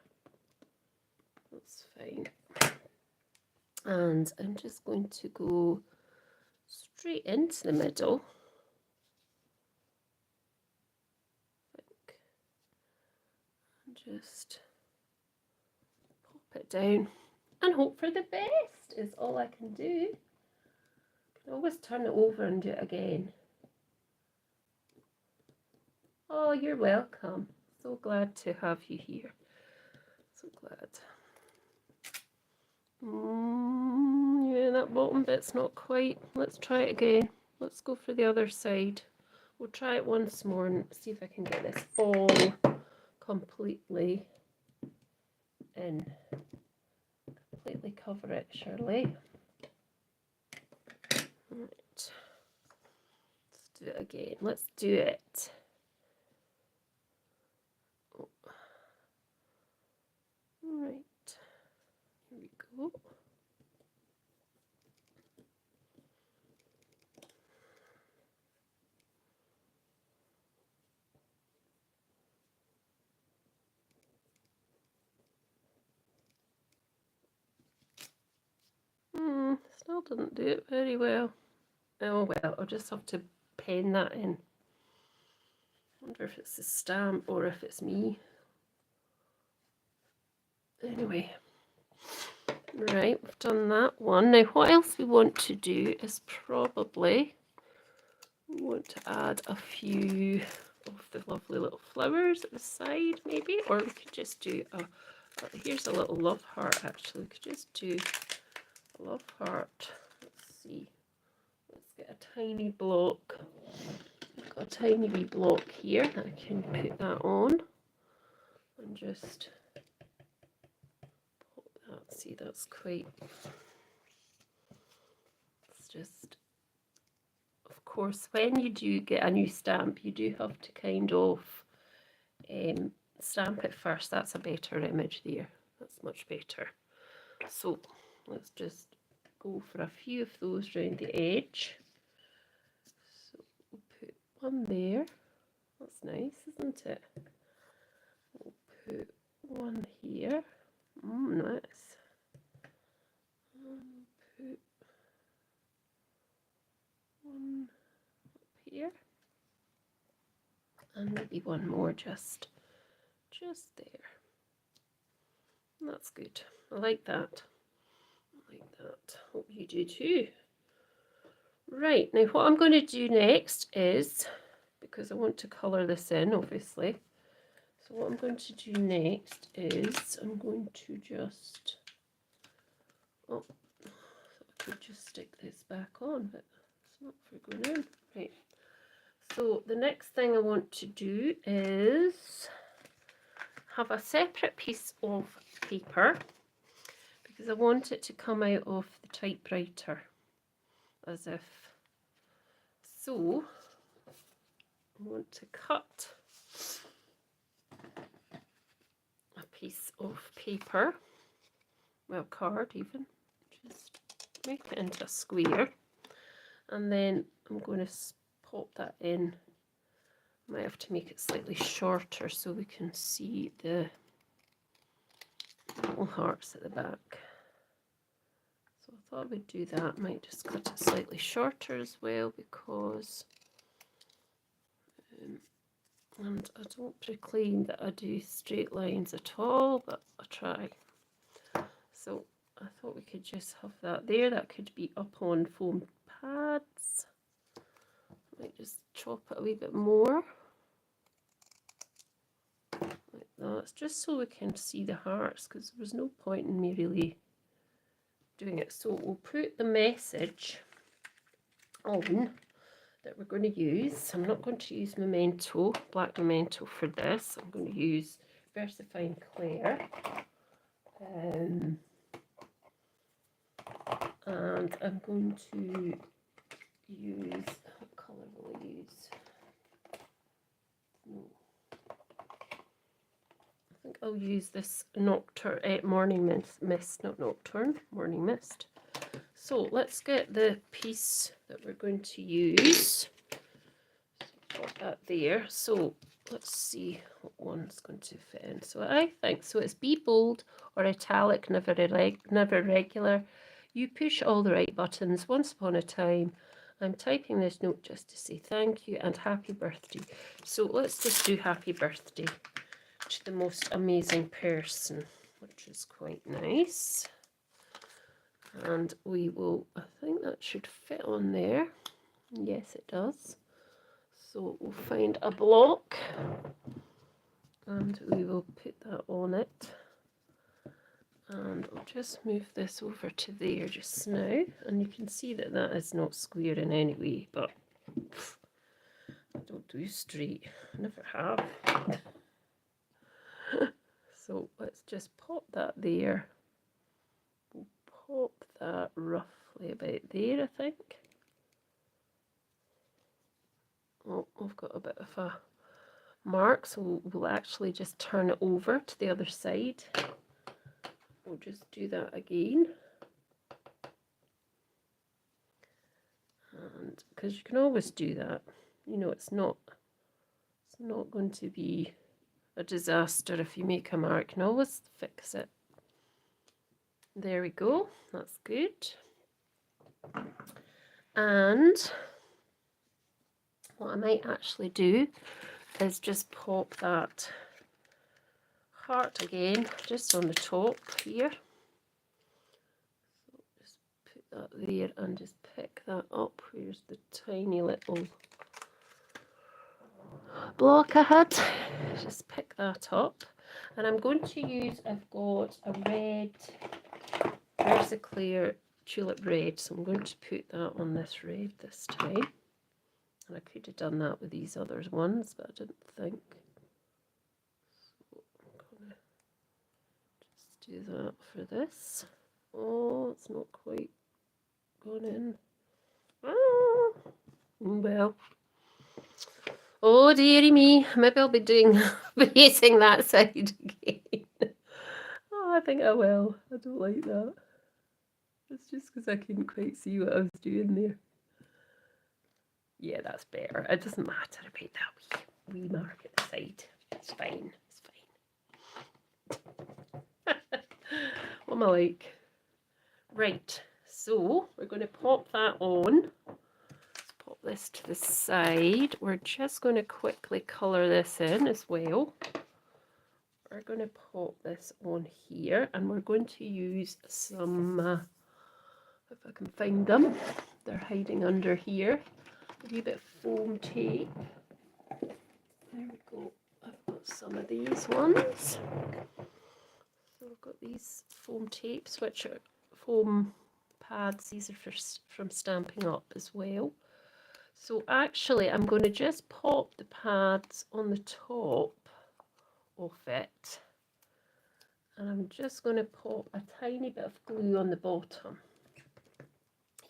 that's fine. And I'm just going to go straight into the middle. Just pop it down and hope for the best is all I can do. You can always turn it over and do it again. Oh, you're welcome. So glad to have you here. So glad. Yeah, that bottom bit's not quite. Let's try it again. Let's go for the other side. We'll try it once more and see if I can get this all completely in. Completely cover it, Shirley. Right. Let's do it again. Let's do it. Oh. Right. Here we go. Still didn't do it very well. Oh well, I'll just have to pen that in. Wonder if it's the stamp or if it's me. Anyway, right, we've done that one. Now what else we want to do is probably we want to add a few of the lovely little flowers at the side maybe, or we could just do here's a little love heart actually. We could just do a love heart. Let's see. Let's get a tiny block. I've got a tiny wee block here that I can put that on and just pop that. See, that's quite. It's just, of course, when you do get a new stamp, you do have to kind of stamp it first. That's a better image there. That's much better. So let's just go for a few of those around the edge. So we'll put one there. That's nice, isn't it? We'll put one here. Nice. And put one up here. And maybe one more just there. That's good. I like that. I like that. Hope you do too. Right, now what I'm going to do next is, because I want to colour this in obviously, so what I'm going to do next is I'm going to just, oh, I could just stick this back on, but it's not for going in. Right, so the next thing I want to do is have a separate piece of paper because I want it to come out of the typewriter as if so. I want to cut a piece of paper, well, card even, just make it into a square, and then I'm going to pop that in. Might have to make it slightly shorter so we can see the little hearts at the back. So I thought we'd do that. Might just cut it slightly shorter as well because and I don't proclaim that I do straight lines at all, but I try. So I thought we could just have that there. That could be up on foam pads. Might just chop it a wee bit more. Like that, just so we can see the hearts, because there was no point in me really doing it. So we'll put the message on that we're going to use. I'm not going to use Memento, black Memento for this. I'm going to use VersaFine Clair. And I'm going to use, what colour will I use? No. I think I'll use this Morning Mist, not Nocturne, Morning Mist. So let's get the piece that we're going to use. Put that there. So let's see what one's going to fit in. So I think, so it's Be Bold or Italic, never regular. You push all the right buttons. Once upon a time, I'm typing this note just to say thank you and happy birthday. So let's just do happy birthday to the most amazing person, which is quite nice. And we will, I think that should fit on there. Yes, it does. So we'll find a block and we will put that on it. And I'll just move this over to there just now. And you can see that that is not square in any way, but I don't do straight. I never have. So let's just pop that there. We'll pop that roughly about there, I think. Oh, we've got a bit of a mark, so we'll actually just turn it over to the other side. We'll just do that again. And because you can always do that, you know, it's not going to be a disaster if you make a mark. You can always fix it. There we go, that's good. And what I might actually do is just pop that heart again just on the top here. So just put that there and just pick that up. Where's the tiny little block I had? Just pick that up. And I'm going to use, I've got a red, there's a clear tulip red, so I'm going to put that on this red this time. And I could have done that with these other ones, but I didn't think. So I'm going to just do that for this. Oh, it's not quite gone in. Ah, well. Oh dearie me, maybe I'll be doing facing that side again. Oh, I think I will. I don't like that. It's just because I couldn't quite see what I was doing there. Yeah, that's better. It doesn't matter about that wee mark at the side. It's fine. It's fine. What am I like? Right, so we're going to pop that on. Let's pop this to the side. We're just going to quickly colour this in as well. We're going to pop this on here and we're going to use some, if I can find them, they're hiding under here. A wee bit of foam tape. There we go. I've got some of these ones. So I've got these foam tapes, which are foam pads. These are from Stampin' Up as well. So actually, I'm going to just pop the pads on the top of it. And I'm just going to pop a tiny bit of glue on the bottom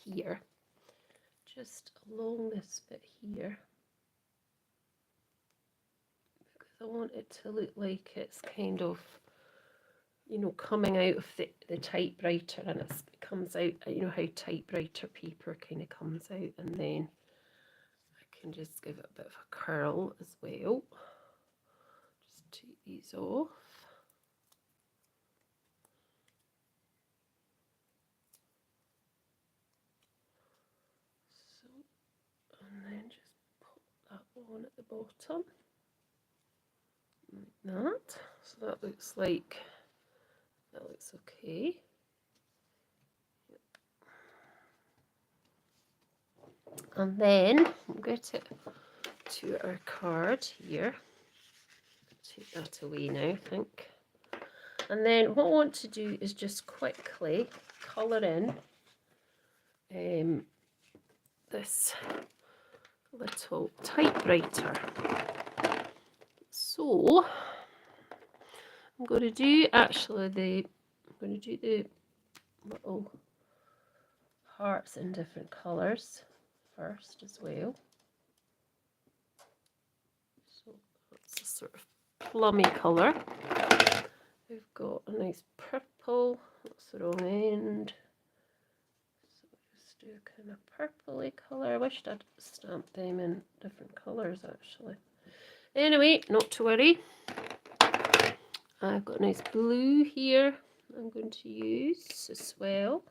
here. Just along this bit here, because I want it to look like it's kind of, you know, coming out of the typewriter, and it comes out, you know how typewriter paper kind of comes out, and then I can just give it a bit of a curl as well. Just take these off. And then just pop that on at the bottom, like that. So that looks like, that looks okay. And then we'll get it to our card here. Take that away now, I think. And then what I want to do is just quickly colour in this little typewriter. So I'm going to do the little hearts in different colours first as well. So that's a sort of plummy colour. We've got a nice purple, that's the wrong end. So just do a kind of purpley colour. I wished I'd stamped them in different colours actually. Anyway, not to worry. I've got a nice blue here I'm going to use as well.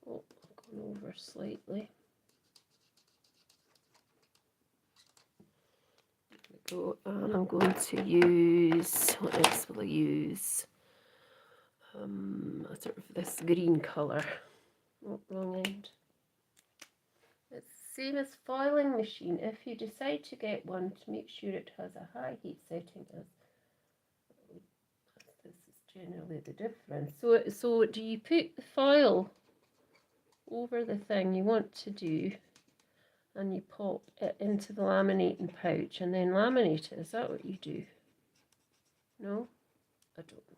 Oh, I've gone over slightly. There we go. And I'm going to use, what else will I use? Sort of this green colour. Oh, wrong end. It's the same as foiling machine. If you decide to get one, to make sure it has a high heat setting, as this is generally the difference. So do you put the foil over the thing you want to do, and you pop it into the laminating pouch and then laminate it? Is that what you do? No? I don't know.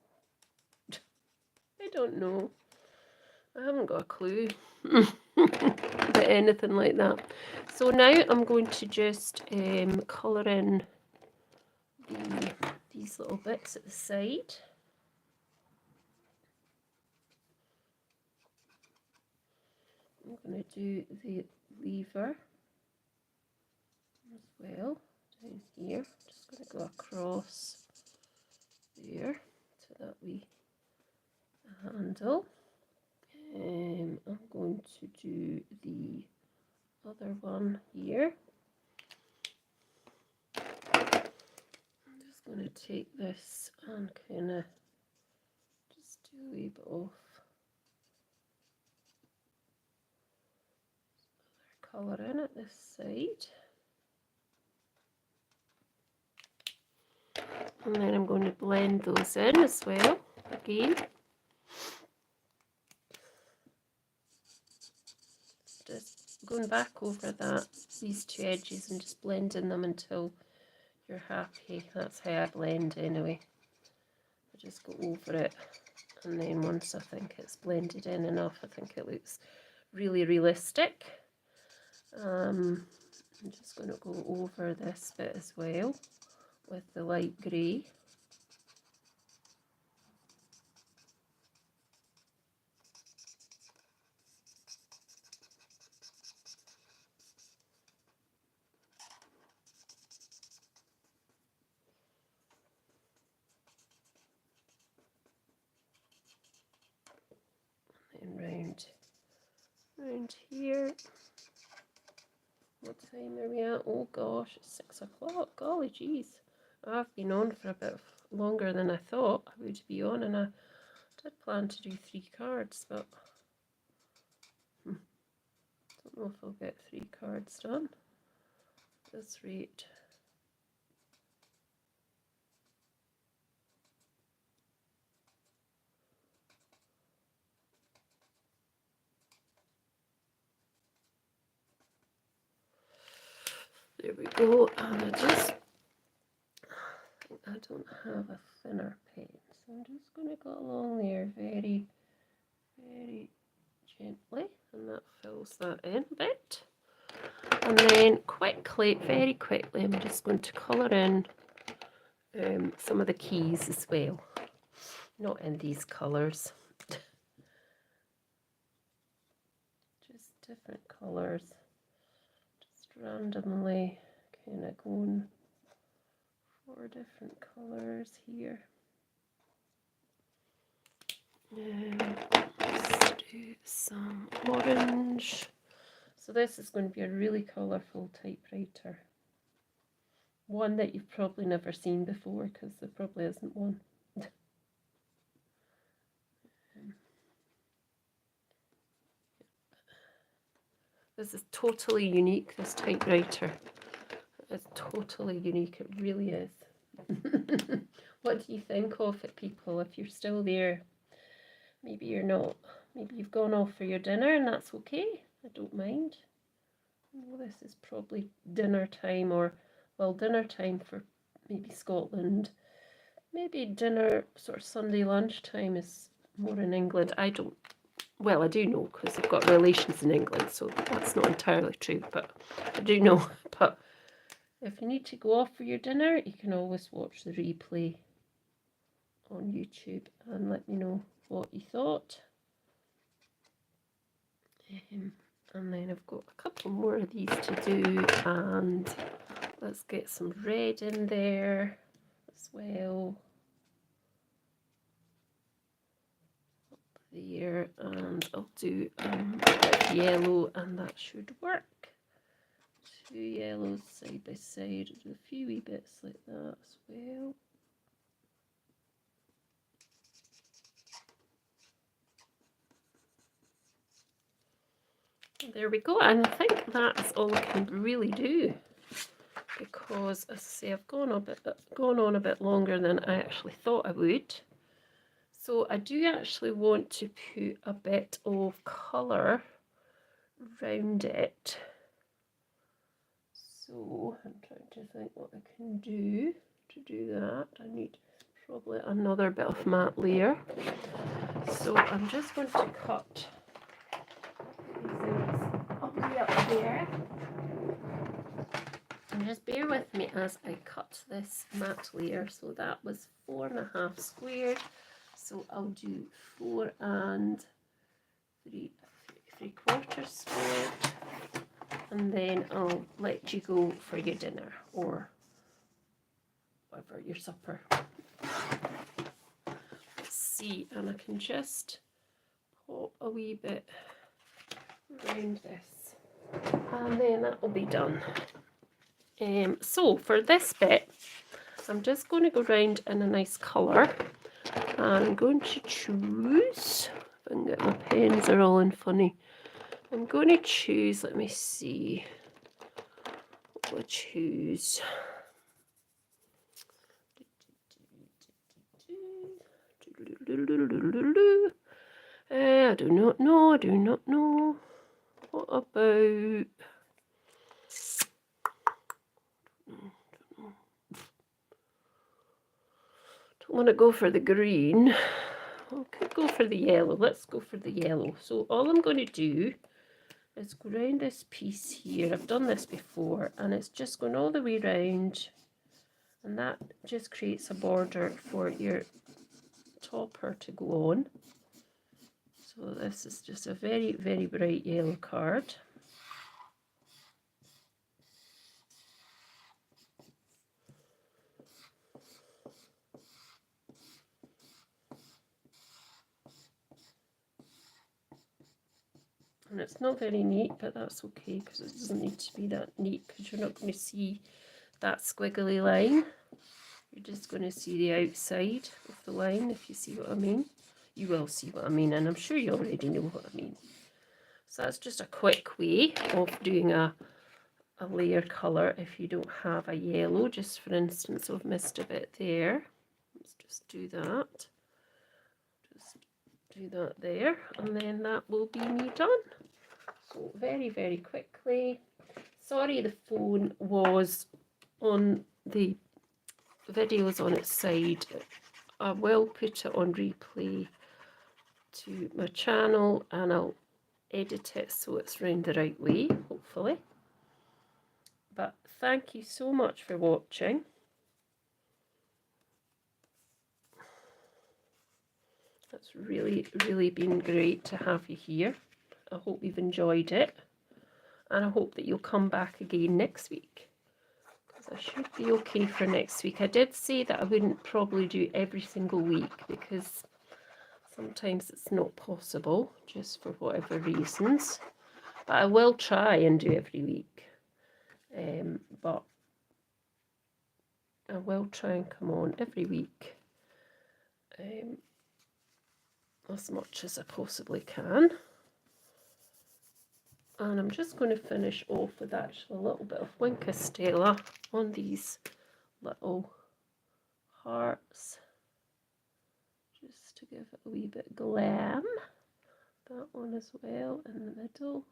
I don't know. I haven't got a clue about anything like that. So now I'm going to just colour in these little bits at the side. I'm going to do the lever as well down here. Just going to go across there to that wee handle. I'm going to do the other one here. I'm just going to take this and kind of just do a wee bit of colour in at this side. And then I'm going to blend those in as well, again. Just going back over these two edges and just blending them until you're happy. That's how I blend anyway. I just go over it, and then once I think it's blended in enough, I think it looks really realistic. I'm just going to go over this bit as well with the light grey. And round here. What time are we at? Oh gosh, it's 6 o'clock. Golly geez. I've been on for a bit longer than I thought I would be on, and I did plan to do 3 cards, but don't know if I'll get 3 cards done at this rate. There we go, and I don't have a thinner pen, so I'm just going to go along there very, very gently, and that fills that in a bit. And then quickly, very quickly, I'm just going to colour in some of the keys as well. Not in these colours, just different colours. Just randomly kind of going for different colours here. Let's do some orange. So this is going to be a really colourful typewriter. One that you've probably never seen before, because there probably isn't one. This is totally unique, this typewriter. It's totally unique, it really is. What do you think of it, people? If you're still there, maybe you're not. Maybe you've gone off for your dinner, and that's okay. I don't mind. Well, this is probably dinner time, or, well, dinner time for maybe Scotland. Maybe dinner, sort of Sunday lunchtime is more in England. I don't, well, I do know because I've got relations in England, so that's not entirely true, but I do know. But if you need to go off for your dinner, you can always watch the replay on YouTube and let me know what you thought. And then I've got a couple more of these to do, and let's get some red in there as well. there, and I'll do a bit of yellow, and that should work. 2 yellows side by side, do a few wee bits like that as well. There we go, and I think that's all I can really do, because as I say, I've gone on a bit longer than I actually thought I would. So I do actually want to put a bit of colour around it. So I'm trying to think what I can do to do that. I need probably another bit of matte layer. So I'm just going to cut all the way up there. And just bear with me as I cut this matte layer. So that was 4.5 squared. So I'll do 4 and 3/4 squared. And then I'll let you go for your dinner or whatever, your supper. Let's see, and I can just pop a wee bit around this, and then that will be done. So for this bit, I'm just going to go round in a nice colour, and I'm going to choose, if I can get my pens are all in funny, I'm going to choose, let me see, what will I choose? I do not know. What about... Don't want to go for the green. I could go for the yellow. Let's go for the yellow. So all I'm going to do is go around this piece here. I've done this before, and it's just going all the way around, and that just creates a border for your topper to go on. So this is just a very, very bright yellow card. And it's not very neat, but that's okay, because it doesn't need to be that neat, because you're not going to see that squiggly line. You're just going to see the outside of the line, if you see what I mean. You will see what I mean, and I'm sure you already know what I mean. So that's just a quick way of doing a layer colour if you don't have a yellow. Just for instance, I've missed a bit there. Let's just do that. Just do that there, and then that will be me done. So very, very quickly. Sorry the phone was on the videos on its side. I will put it on replay to my channel, and I'll edit it so it's round the right way, hopefully. But thank you so much for watching. It's really, really been great to have you here. I hope you've enjoyed it, and I hope that you'll come back again next week, because I should be okay for next week. I did say that I wouldn't probably do every single week, because sometimes it's not possible, just for whatever reasons. But I will try and do every week. But I will try and come on every week, as much as I possibly can. And I'm just going to finish off with actually a little bit of Wink Stella on these little hearts, just to give it a wee bit glam. That one as well in the middle.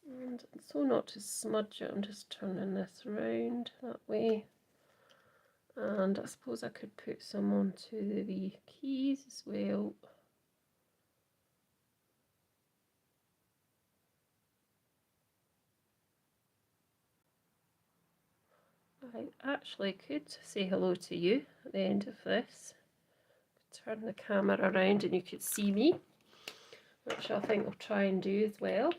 And so not to smudge it, I'm just turning this around that way. And I suppose I could put some onto the wee keys as well. I actually could say hello to you at the end of this. Turn the camera around and you could see me, which I think I'll try and do as well.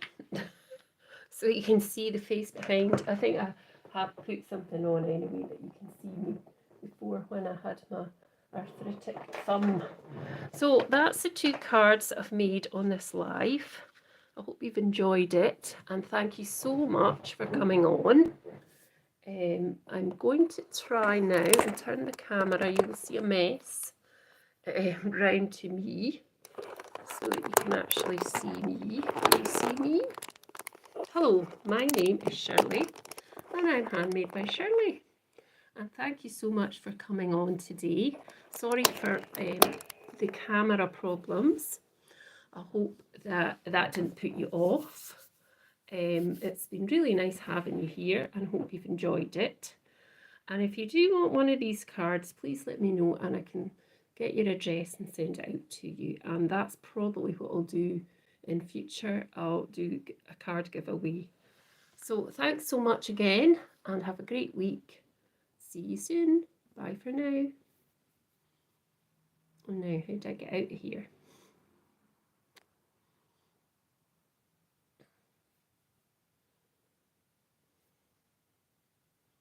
So you can see the face behind. I think I have put something on anyway that you can see me before when I had my arthritic thumb. So that's the 2 cards that I've made on this live. I hope you've enjoyed it, and thank you so much for coming on. I'm going to try now and turn the camera, you will see a mess, round to me so that you can actually see me. Can you see me? Hello, my name is Shirley and I'm Handmade by Shirley. And thank you so much for coming on today. Sorry for the camera problems. I hope that didn't put you off. It's been really nice having you here and hope you've enjoyed it. And if you do want one of these cards, please let me know and I can get your address and send it out to you. And that's probably what I'll do in future. I'll do a card giveaway. So thanks so much again and have a great week. See you soon. Bye for now. Oh no, how do I get out of here?